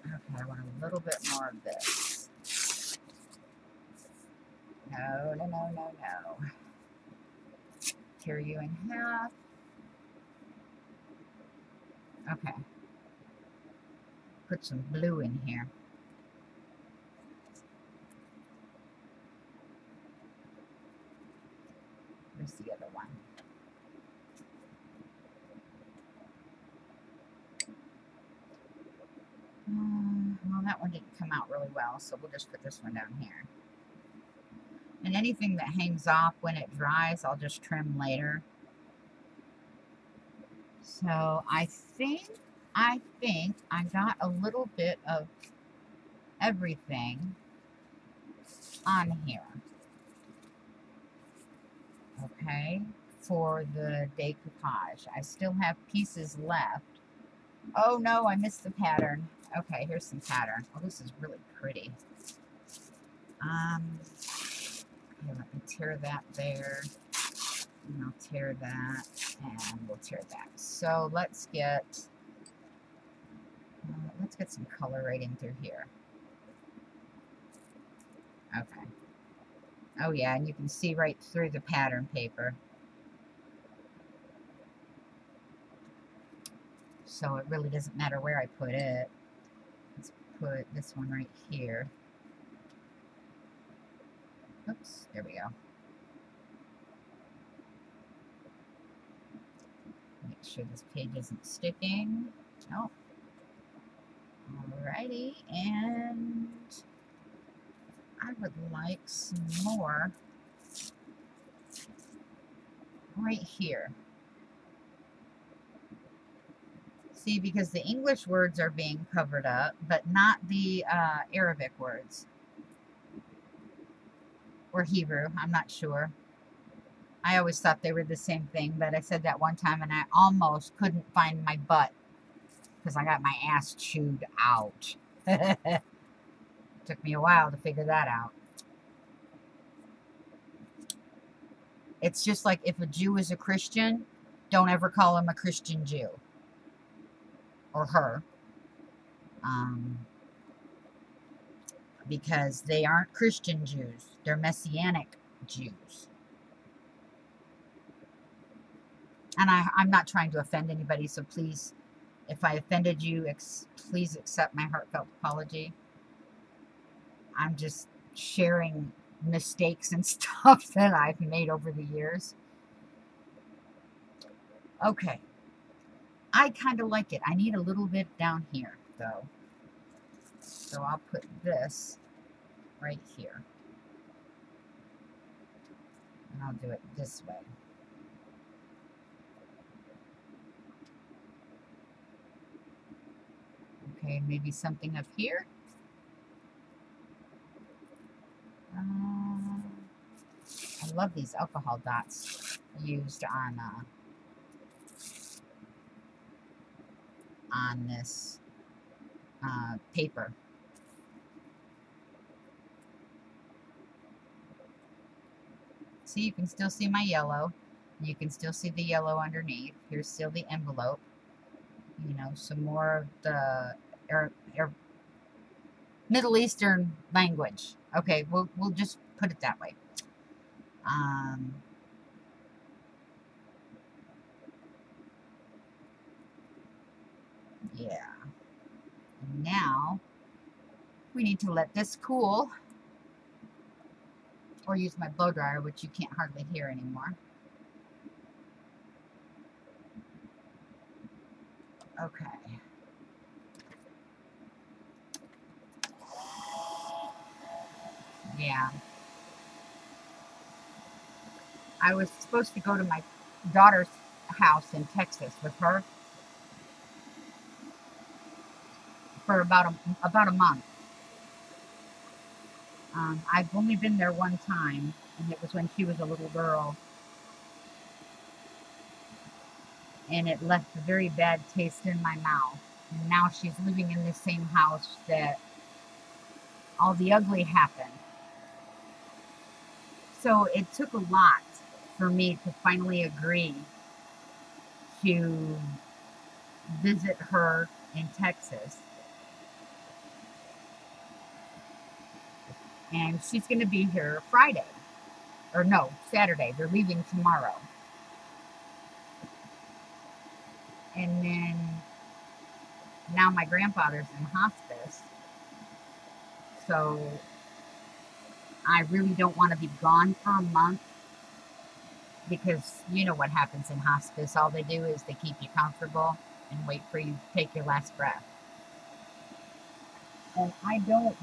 Okay, I want a little bit more of this. No, no, no, no, no. Tear you in half. Okay. Put some blue in here. Where's the other one? Well, that one didn't come out really well, so we'll just put this one down here. And anything that hangs off when it dries, I'll just trim later. So I think I got a little bit of everything on here. Okay, for the decoupage. I still have pieces left. Oh no, I missed the pattern. Okay, here's some pattern. Oh, this is really pretty. Okay, let me tear that there. And I'll tear that, and we'll tear that. So let's get some color right in through here. Okay. Oh yeah, and you can see right through the pattern paper. So it really doesn't matter where I put it. Let's put this one right here. Oops, there we go. Make sure this page isn't sticking. Nope. Alrighty, and I would like some more right here. See, because the English words are being covered up, but not the Arabic words. Or Hebrew, I'm not sure. I always thought they were the same thing, but I said that one time and I almost couldn't find my butt because I got my ass chewed out. Took me a while to figure that out. It's just like if a Jew is a Christian, don't ever call him a Christian Jew. Or her. Because they aren't Christian Jews. They're Messianic Jews. And I'm not trying to offend anybody, so please, if I offended you, please accept my heartfelt apology. I'm just sharing mistakes and stuff that I've made over the years. Okay. I kind of like it. I need a little bit down here, though. So I'll put this right here. And I'll do it this way. Okay, maybe something up here. I love these alcohol dots used on this paper. See, you can still see my yellow. You can still see the yellow underneath. Here's still the envelope. You know, some more of the Middle Eastern language. Okay, we'll just put it that way. Yeah. And now we need to let this cool, or use my blow dryer, which you can't hardly hear anymore. Okay. Yeah. I was supposed to go to my daughter's house in Texas with her for about a month. I've only been there one time, and it was when she was a little girl, and it left a very bad taste in my mouth. And now she's living in the same house that all the ugly happened. So it took a lot for me to finally agree to visit her in Texas. And she's going to be here Friday. Or no, Saturday. They're leaving tomorrow. And then now my grandfather's in hospice. So I really don't want to be gone for a month, because you know what happens in hospice. All they do is they keep you comfortable and wait for you to take your last breath. And I don't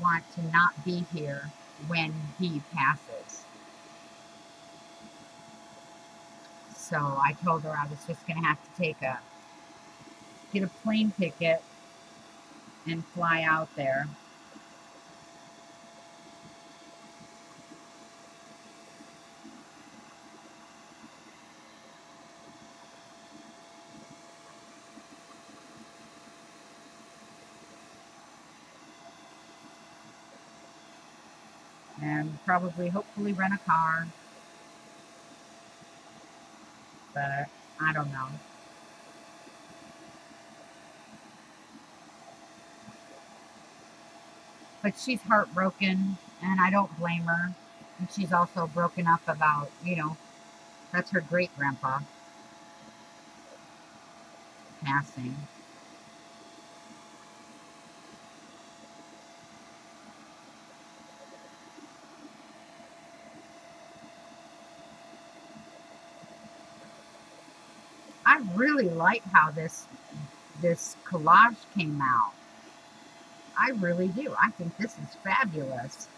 want to not be here when he passes. So I told her I was just gonna have to get a plane ticket and fly out there. And probably, hopefully, rent a car. But I don't know. But she's heartbroken, and I don't blame her. And she's also broken up about, that's her great grandpa passing. I really like how this collage came out. I really do. I think this is fabulous.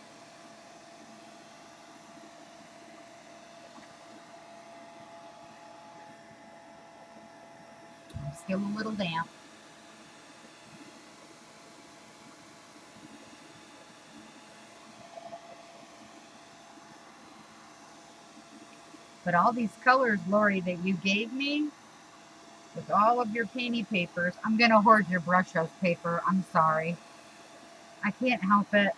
I'm still a little damp. But all these colors, Lori, that you gave me, with all of your painty papers, I'm going to hoard your brush house paper. I'm sorry. I can't help it.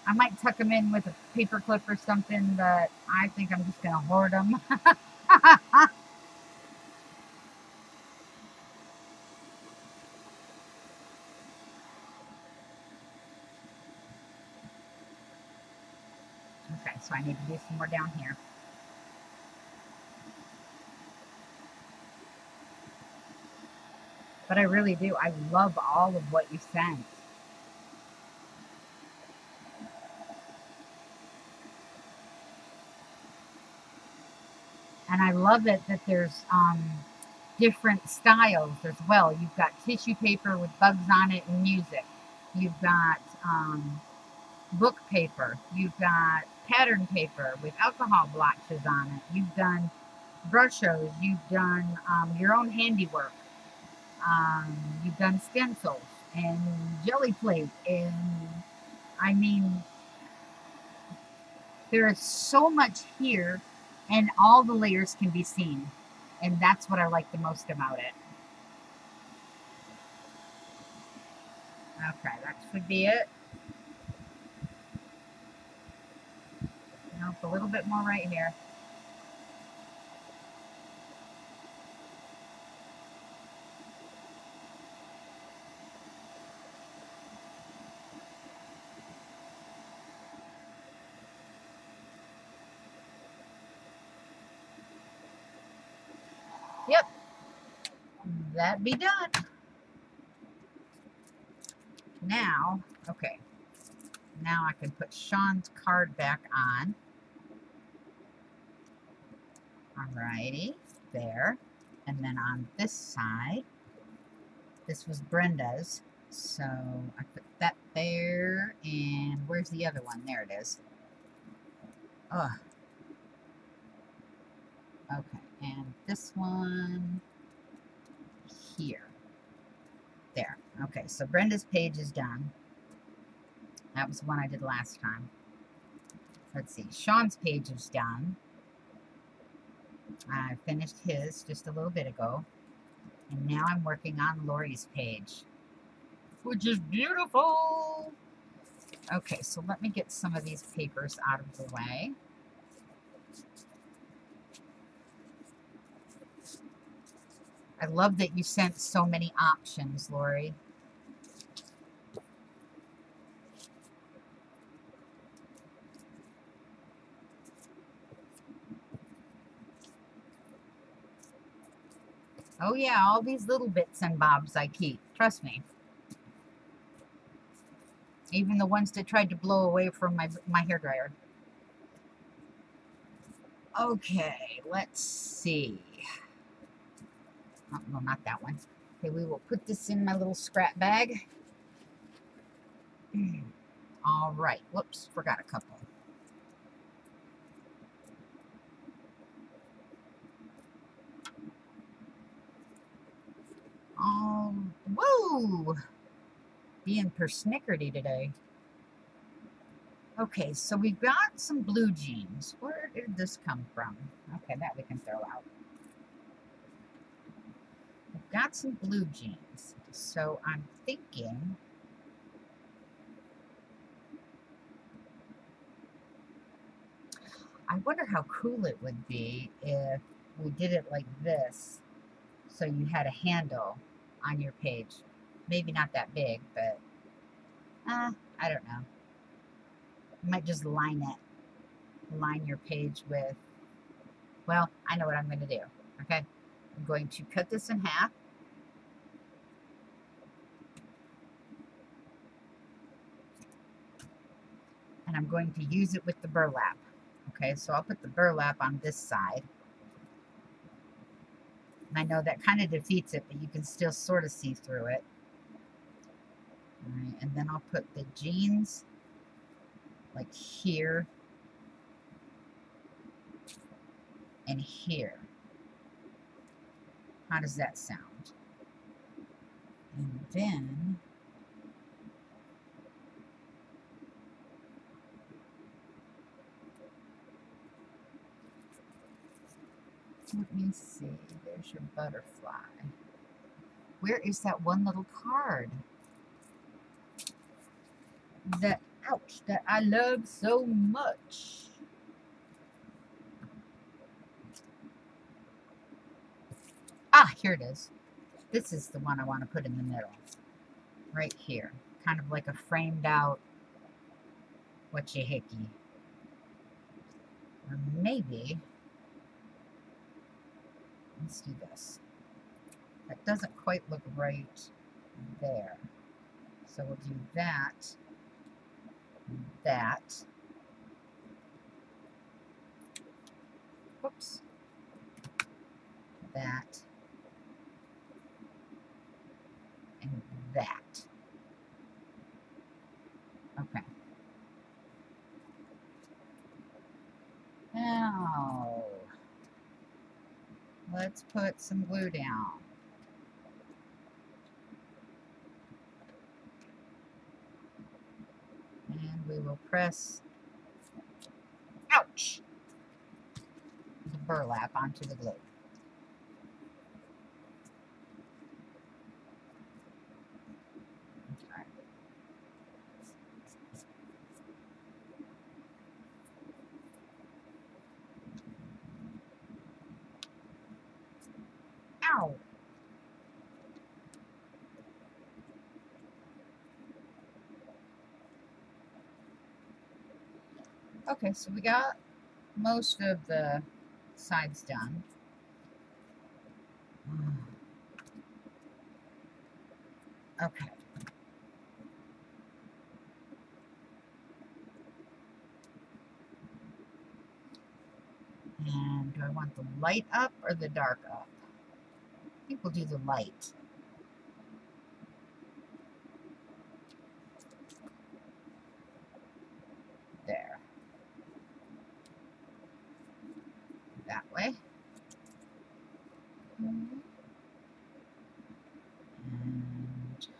I might tuck them in with a paper clip or something, but I think I'm just going to hoard them. Okay, so I need to do some more down here. But I really do. I love all of what you sent. And I love it that there's different styles as well. You've got tissue paper with bugs on it and music. You've got book paper. You've got pattern paper with alcohol blotches on it. You've done brushos. You've done your own handiwork. You've done stencils and jelly plate. And I mean, there is so much here, and all the layers can be seen. And that's what I like the most about it. Okay, that should be it. Nope, a little bit more right here. Yep, that be done. Now, okay, now I can put Sean's card back on. Alrighty, there. And then on this side, this was Brenda's. So I put that there, and where's the other one? There it is. Oh, okay, and this one here. There. Okay, so Brenda's page is done. That was the one I did last time. Let's see, Sean's page is done. I finished his just a little bit ago. And now I'm working on Lori's page, which is beautiful. Okay, so let me get some of these papers out of the way. I love that you sent so many options, Lori. Oh yeah, all these little bits and bobs I keep. Trust me. Even the ones that tried to blow away from my hairdryer. Okay, let's see. Oh, no, not that one. Okay, we will put this in my little scrap bag. All right. Whoops, forgot a couple. Whoa! Being persnickerty today. Okay, so we've got some blue jeans. Where did this come from? Okay, that we can throw out. We've got some blue jeans. So I'm thinking... I wonder how cool it would be if we did it like this. So you had a handle on your page. Maybe not that big, but... I don't know. You might just line it. Line your page with... Well, I know what I'm going to do. Okay? I'm going to cut this in half. And I'm going to use it with the burlap. Okay, so I'll put the burlap on this side. And I know that kind of defeats it, but you can still sort of see through it. All right, and then I'll put the jeans like here and here. How does that sound? And then let me see. There's your butterfly. Where is that one little card? That, ouch, that I love so much. Ah, here it is. This is the one I want to put in the middle. Right here. Kind of like a framed out whatchahickey. Or maybe, let's do this. That doesn't quite look right there. So we'll do that, that. Whoops. That. And that. Okay. Now, let's put some glue down. And we will press, ouch, the burlap onto the glue. Okay. Ow! Okay, so we got most of the sides done. Okay. And do I want the light up or the dark up? I think we'll do the light. There. That way. And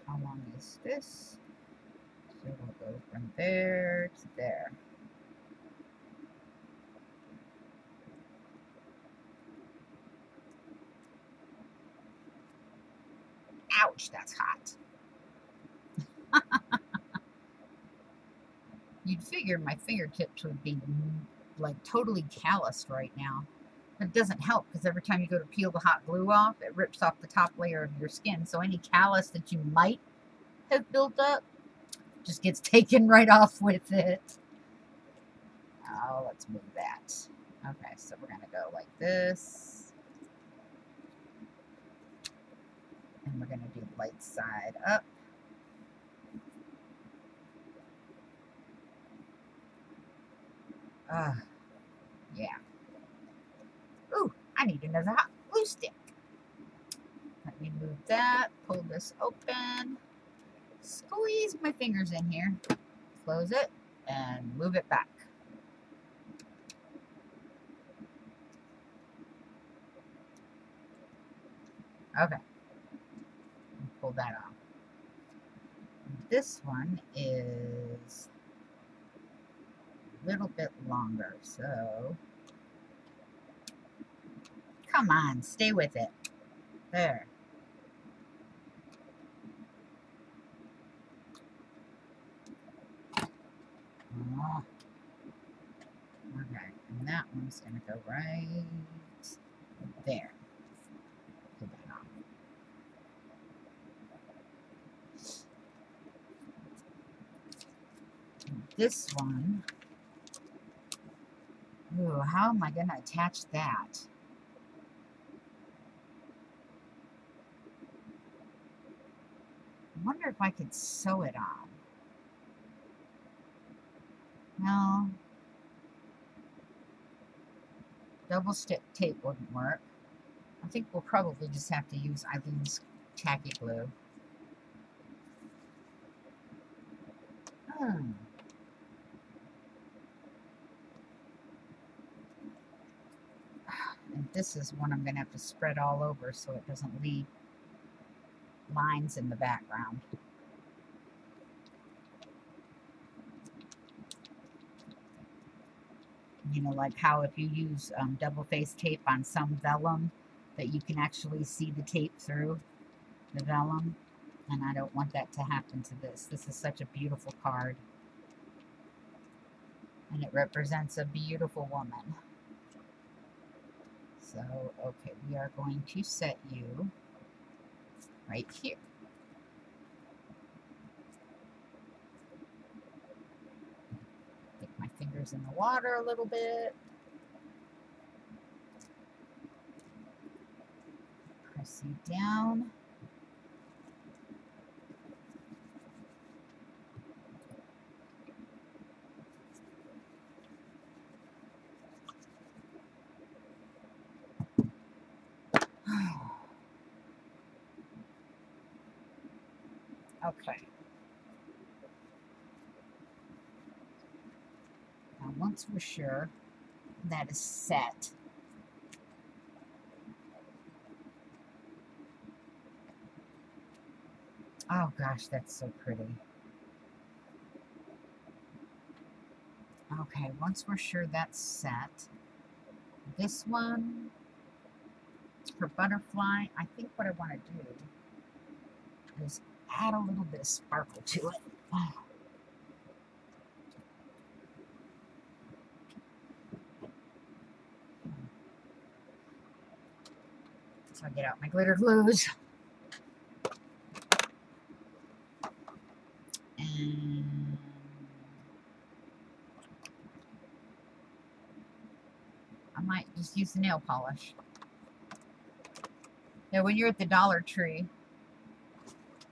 how long is this? So we'll go from there to there. Ouch, that's hot. You'd figure my fingertips would be like totally calloused right now. But it doesn't help because every time you go to peel the hot glue off, it rips off the top layer of your skin. So any callus that you might have built up just gets taken right off with it. Oh, let's move that. Okay, so we're going to go like this. And we're going to do the light side up. Yeah. Ooh, I need another hot glue stick. Let me move that, pull this open, squeeze my fingers in here, close it, and move it back. Okay. Pull that off. This one is a little bit longer, so come on, stay with it. There. Oh. Okay, and that one's going to go right there. Pull that off. This one, ooh, how am I going to attach that? I wonder if I could sew it on. No. Double stick tape wouldn't work. I think we'll probably just have to use Eileen's tacky glue. And this is one I'm going to have to spread all over so it doesn't leave lines in the background. You know, like how if you use double-faced tape on some vellum, that you can actually see the tape through the vellum. And I don't want that to happen to this. This is such a beautiful card. And it represents a beautiful woman. So, okay, we are going to set you right here. Dip my fingers in the water a little bit. Press you down. Okay. Now, once we're sure that is set, oh gosh, that's so pretty. Okay, once we're sure that's set, this one for butterfly, I think what I want to do is add a little bit of sparkle to it. So I get out my glitter glues. And I might just use the nail polish. Now, when you're at the Dollar Tree,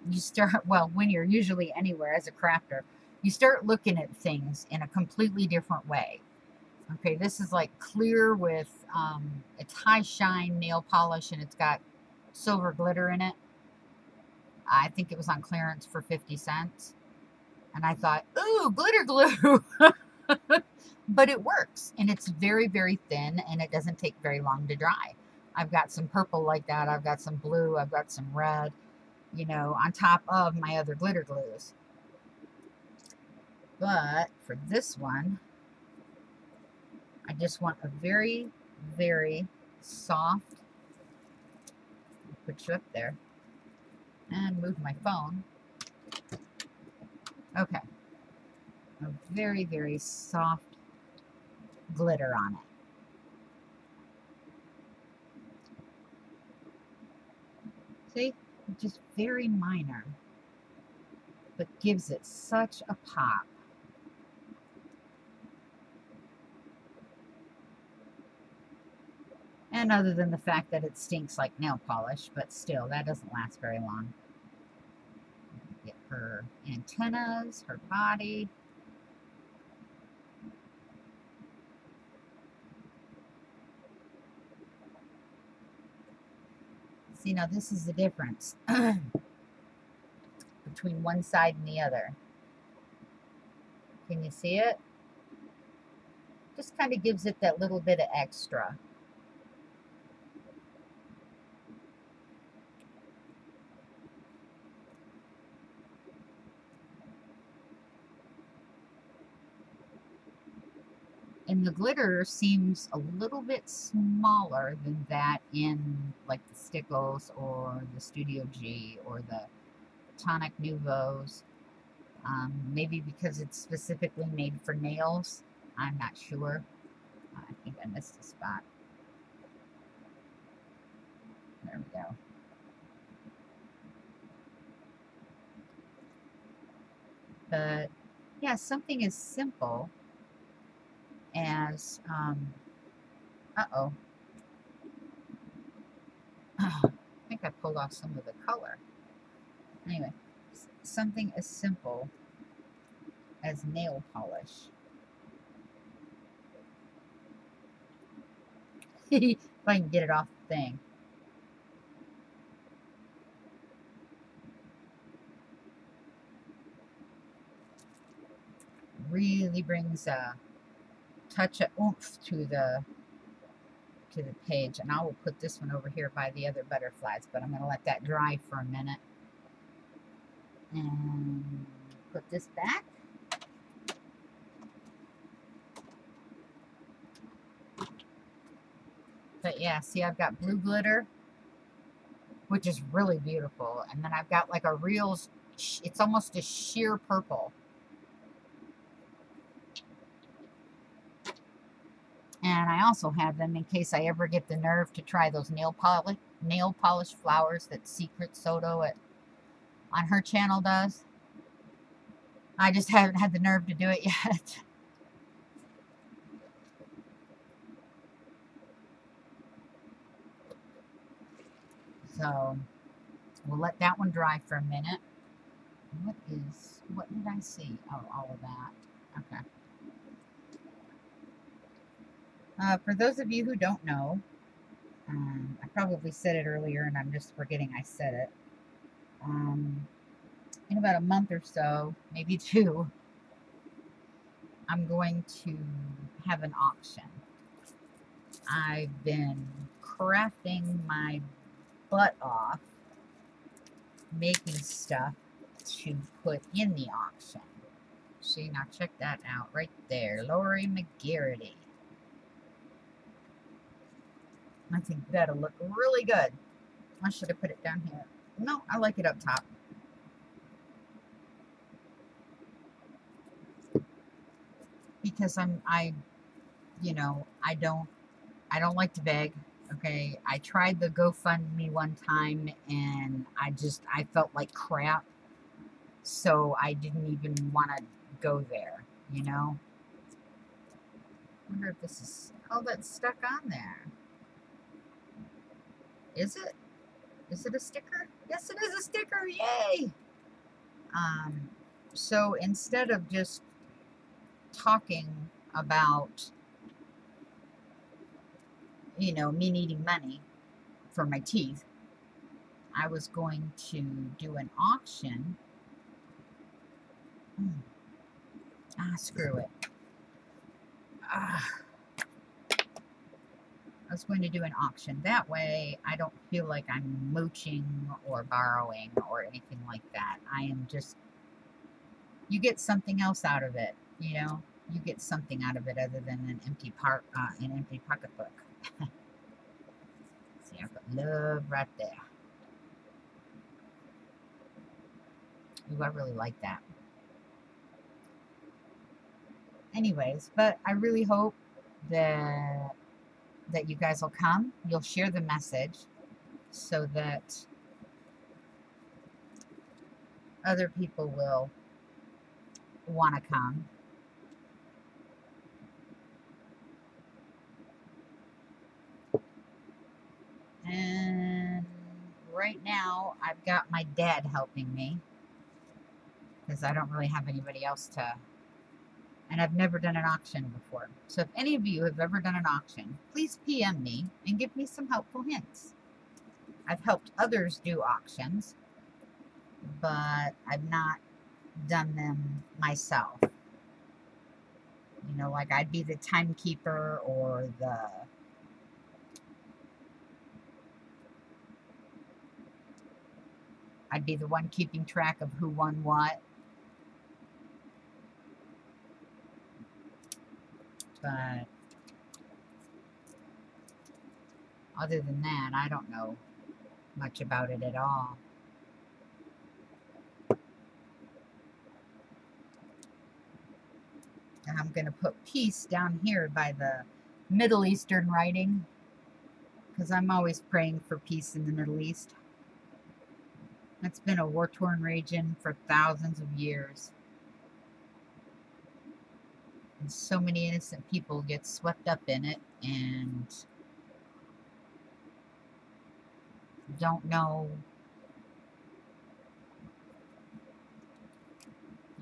you start, well, when you're usually anywhere as a crafter, you start looking at things in a completely different way. Okay, this is like clear with, it's high shine nail polish and it's got silver glitter in it. I think it was on clearance for 50 cents. And I thought, ooh, glitter glue. But it works and it's very, very thin and it doesn't take very long to dry. I've got some purple like that. I've got some blue. I've got some red, you know, on top of my other glitter glues. But for this one, I just want a very, very soft, put you up there, and move my phone. Okay. A very, very soft glitter on it. See? Just very minor, but gives it such a pop. And other than the fact that it stinks like nail polish, but still, that doesn't last very long. Get her antennas, her body. See, now this is the difference between one side and the other. Can you see it? Just kind of gives it that little bit of extra. And the glitter seems a little bit smaller than that in like the Stickles or the Studio G or the Tonic Nouveaux. Maybe because it's specifically made for nails. I'm not sure. I think I missed a spot. There we go. But yeah, something as simple as, uh-oh. I think I pulled off some of the color. Anyway, something as simple as nail polish. If I can get it off the thing. Really brings a touch of oomph to the page. And I will put this one over here by the other butterflies, but I'm going to let that dry for a minute. And put this back. But yeah, see, I've got blue glitter, which is really beautiful. And then I've got like a real, it's almost a sheer purple. And I also have them in case I ever get the nerve to try those nail polish flowers that Secret Soto on her channel does. I just haven't had the nerve to do it yet. So we'll let that one dry for a minute. What did I see? Oh, all of that. Okay. For those of you who don't know, I probably said it earlier and I'm just forgetting I said it. In about a month or so, maybe 2, I'm going to have an auction. I've been crafting my butt off, making stuff to put in the auction. See, now check that out right there. Lori McGarity. I think that'll look really good. I should have put it down here. No, I like it up top. Because I don't like to beg. Okay, I tried the GoFundMe one time and I felt like crap. So I didn't even want to go there, you know? I wonder if this is, oh, that's stuck on there. Is it? Is it a sticker? Yes, it is a sticker. Yay! So instead of just talking about, you know, me needing money for my teeth, I was going to do an auction. Screw it. I was going to do an auction. That way, I don't feel like I'm mooching or borrowing or anything like that. I am just, you get something else out of it, you know? You get something out of it other than an empty pocketbook. See, I put love right there. Ooh, I really like that. Anyways, but I really hope that you guys will come. You'll share the message so that other people will want to come. And right now, I've got my dad helping me because I don't really have anybody else to. And I've never done an auction before. So if any of you have ever done an auction, please PM me and give me some helpful hints. I've helped others do auctions, but I've not done them myself. You know, like I'd be the timekeeper or I'd be the one keeping track of who won what. But other than that, I don't know much about it at all. And I'm going to put peace down here by the Middle Eastern writing because I'm always praying for peace in the Middle East. It's been a war-torn region for thousands of years. And so many innocent people get swept up in it and don't know,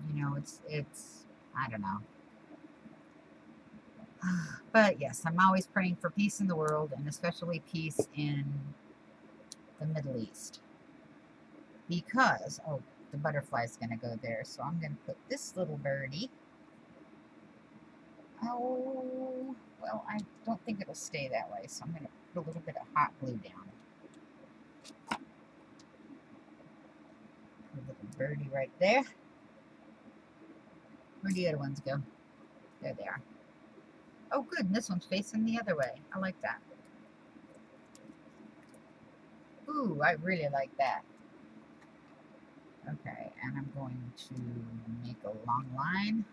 you know, it's I don't know. But yes, I'm always praying for peace in the world and especially peace in the Middle East. Because, oh, the butterfly's going to go there. So I'm going to put this little birdie. Oh, well, I don't think it'll stay that way. So I'm going to put a little bit of hot glue down. A little birdie right there. Where'd the other ones go? There they are. Oh, good. And this one's facing the other way. I like that. Ooh, I really like that. Okay, and I'm going to make a long line.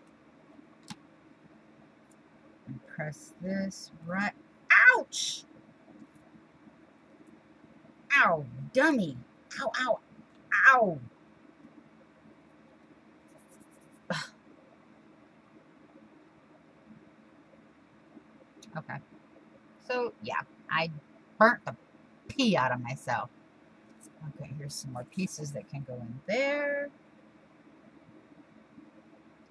And press this right. Ouch! Ow, dummy. Ow, ow, ow. Okay. So, yeah, I burnt the pee out of myself. Okay, here's some more pieces that can go in there.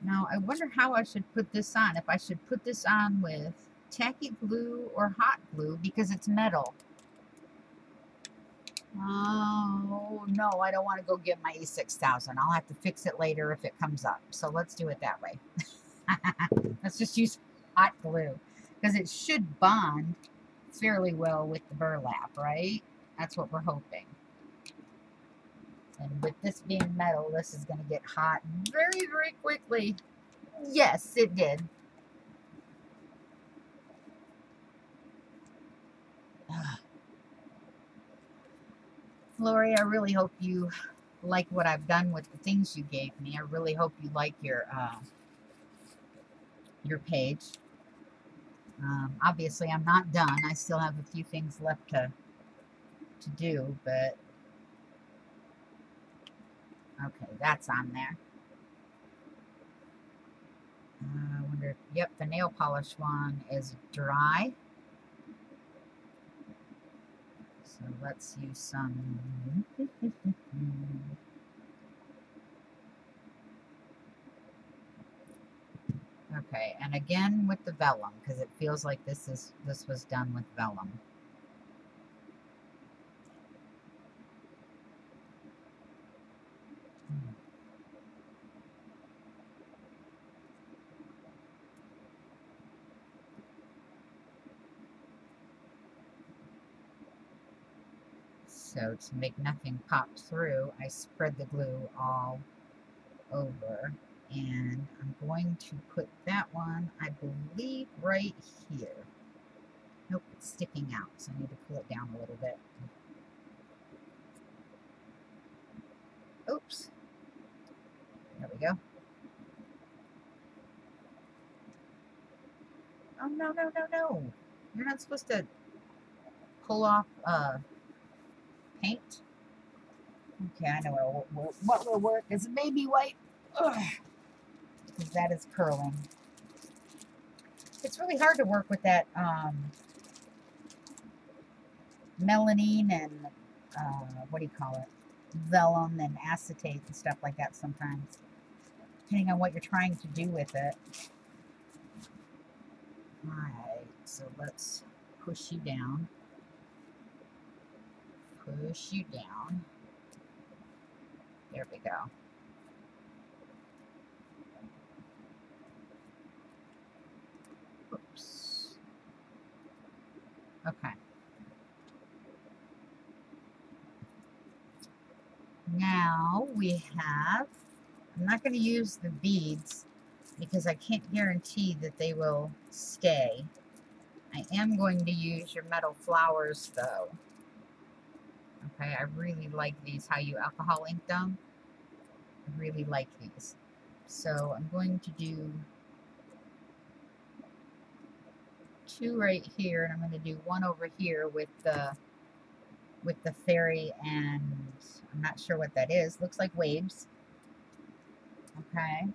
Now, I wonder how I should put this on. If I should put this on with tacky glue or hot glue because it's metal. Oh, no, I don't want to go get my E6000. I'll have to fix it later if it comes up. So let's do it that way. Let's just use hot glue because it should bond fairly well with the burlap, right? That's what we're hoping. And with this being metal, this is going to get hot very, very quickly. Yes, it did. Lori, I really hope you like what I've done with the things you gave me. I really hope you like your page. Obviously, I'm not done. I still have a few things left to do, but okay, that's on there. I wonder if, yep, the nail polish one is dry. So let's use some. Okay, and again with the vellum, because it feels like this was done with vellum. So to make nothing pop through, I spread the glue all over, and I'm going to put that one, I believe, right here. Nope, it's sticking out, so I need to pull it down a little bit. Oops. There we go. Oh, no, no, no, no. You're not supposed to pull off paint. Okay, I know what will work is a baby wipe. Because that is curling. It's really hard to work with that melamine and, what do you call it? Vellum and acetate and stuff like that sometimes, depending on what you're trying to do with it. Alright, so let's push you down. Push you down. There we go. Oops. Okay. Now we have, I'm not going to use the beads because I can't guarantee that they will stay. I am going to use your metal flowers though. Okay, I really like these, how you alcohol ink them. I really like these. So I'm going to do 2 right here, and I'm going to do 1 over here with the fairy, and I'm not sure what that is. Looks like waves. Okay.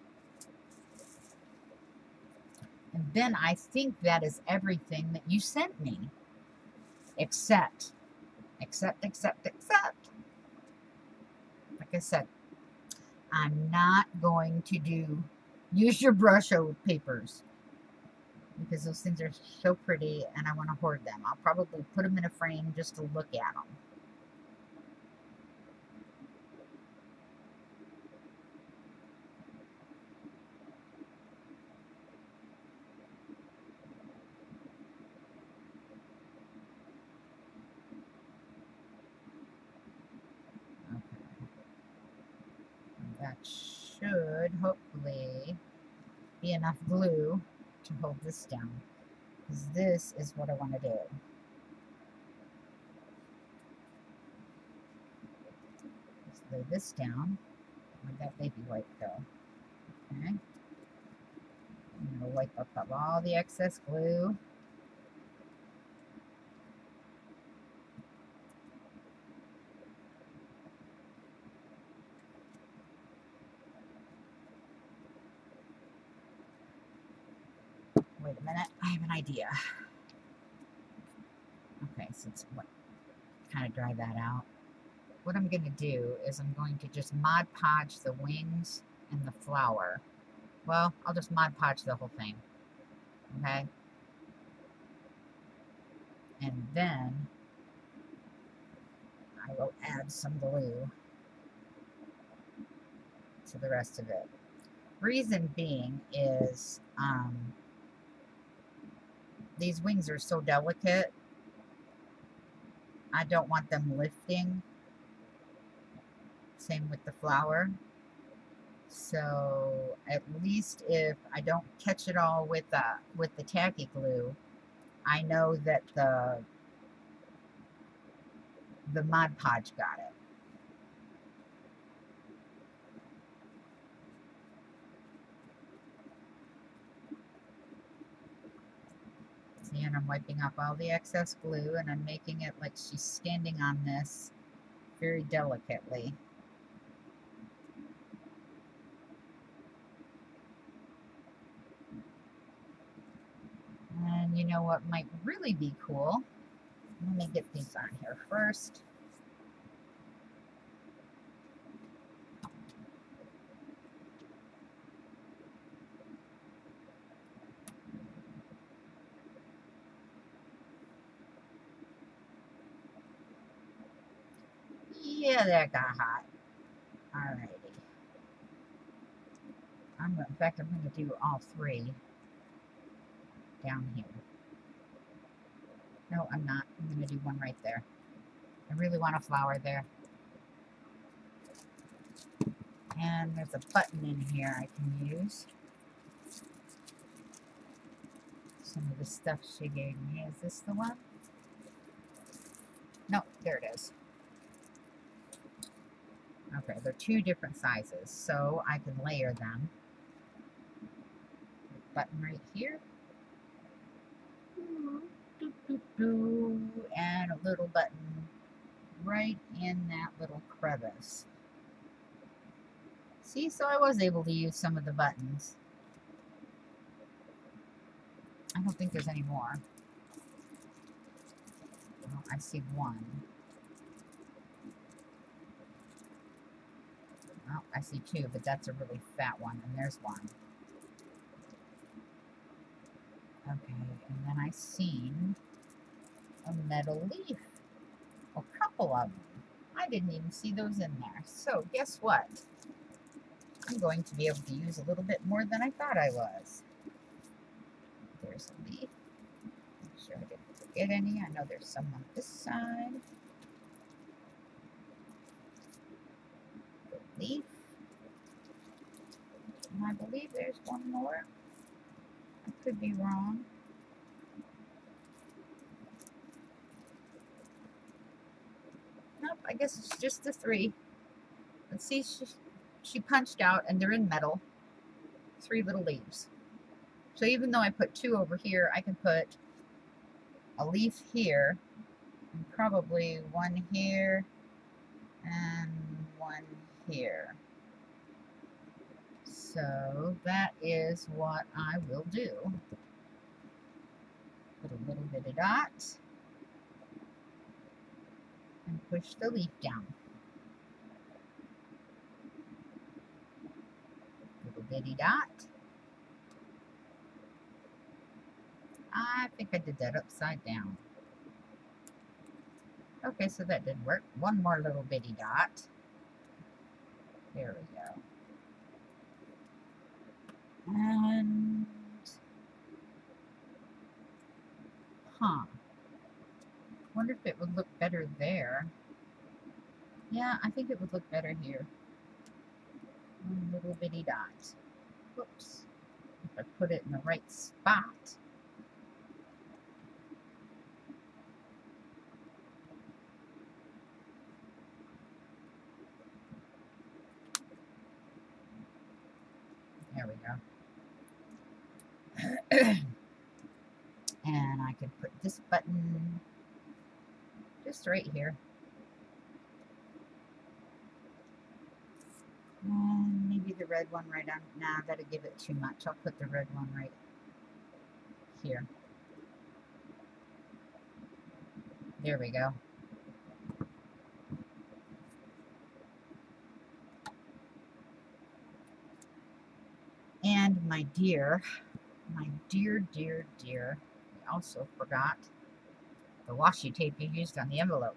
And then I think that is everything that you sent me. Except. Like I said, I'm not going to use your brush over papers, because those things are so pretty and I want to hoard them. I'll probably put them in a frame just to look at them. That should hopefully be enough glue to hold this down, because this is what I want to do. Let's lay this down. Where'd that baby wipe go? Okay. I'm going to wipe up all the excess glue. Wait a minute, I have an idea. Okay, so it's kind of dry that out. What I'm going to do is I'm going to just Mod Podge the wings and the flower. Well, I'll just Mod Podge the whole thing. Okay? And then I will add some glue to the rest of it. Reason being is these wings are so delicate, I don't want them lifting. Same with the flower. So at least if I don't catch it all with the tacky glue, I know that the Mod Podge got it. See, and I'm wiping off all the excess glue, and I'm making it like she's standing on this very delicately. And you know what might really be cool Let me get these on here first. Yeah, that got hot. Alrighty. In fact, I'm going to do all three down here. No, I'm not. I'm going to do one right there. I really want a flower there. And there's a button in here I can use. Some of the stuff she gave me. Is this the one? No, there it is. Okay, they're two different sizes, so I can layer them. Button right here. And a little button right in that little crevice. See, so I was able to use some of the buttons. I don't think there's any more. Well, I see one. Oh, I see two, but that's a really fat one, and there's one. Okay, and then I seen a metal leaf. A couple of them. I didn't even see those in there. So guess what? I'm going to be able to use a little bit more than I thought I was. There's a leaf. Make sure I didn't forget any. I know there's some on this side. The leaf. And I believe there's one more. I could be wrong. Nope, I guess it's just the three. Let's see, she punched out, and they're in metal. 3 little leaves. So even though I put 2 over here, I can put a leaf here, and probably 1 here, and 1 here. So that is what I will do. Put a little bitty dot, and push the leaf down. Little bitty dot. I think I did that upside down. Okay, so that didn't work. One more little bitty dot. There we go. And, wonder if it would look better there. Yeah, I think it would look better here. One little bitty dot. Whoops. If I put it in the right spot. There we go. And I could put this button just right here. And maybe the red one right on. Nah, that'll give it too much. I'll put the red one right here. There we go. And my dear, I also forgot the washi tape you used on the envelope.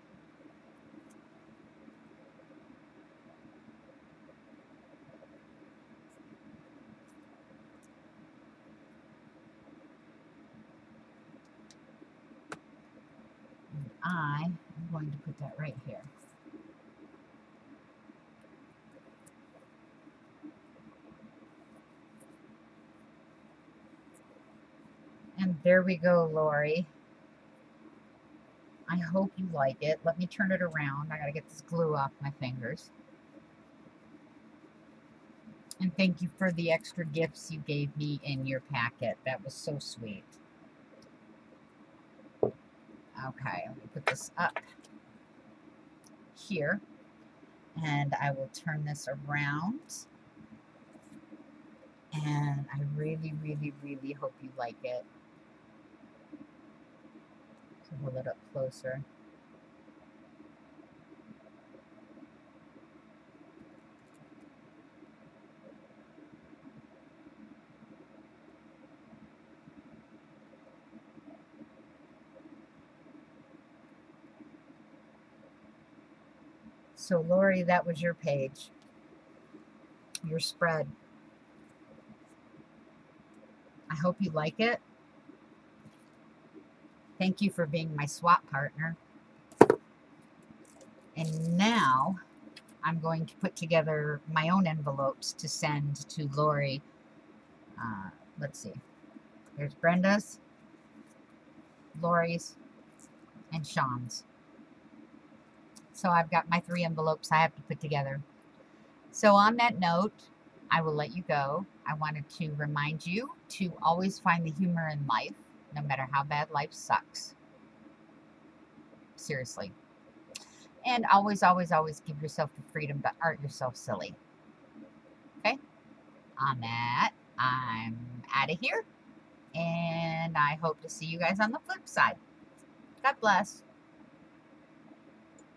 And I am going to put that right here. And there we go, Lori. I hope you like it. Let me turn it around. I gotta get this glue off my fingers. And thank you for the extra gifts you gave me in your packet. That was so sweet. Okay, let me put this up here. And I will turn this around. And I really, really, really hope you like it. Hold it up closer. So Lori, that was your page, your spread. I hope you like it. Thank you for being my swap partner. And now I'm going to put together my own envelopes to send to Lori. Let's see. There's Brenda's, Lori's, and Sean's. So I've got my 3 envelopes I have to put together. So on that note, I will let you go. I wanted to remind you to always find the humor in life, no matter how bad life sucks. Seriously. And always, always, always give yourself the freedom to art yourself silly. Okay? On that, I'm out of here. And I hope to see you guys on the flip side. God bless.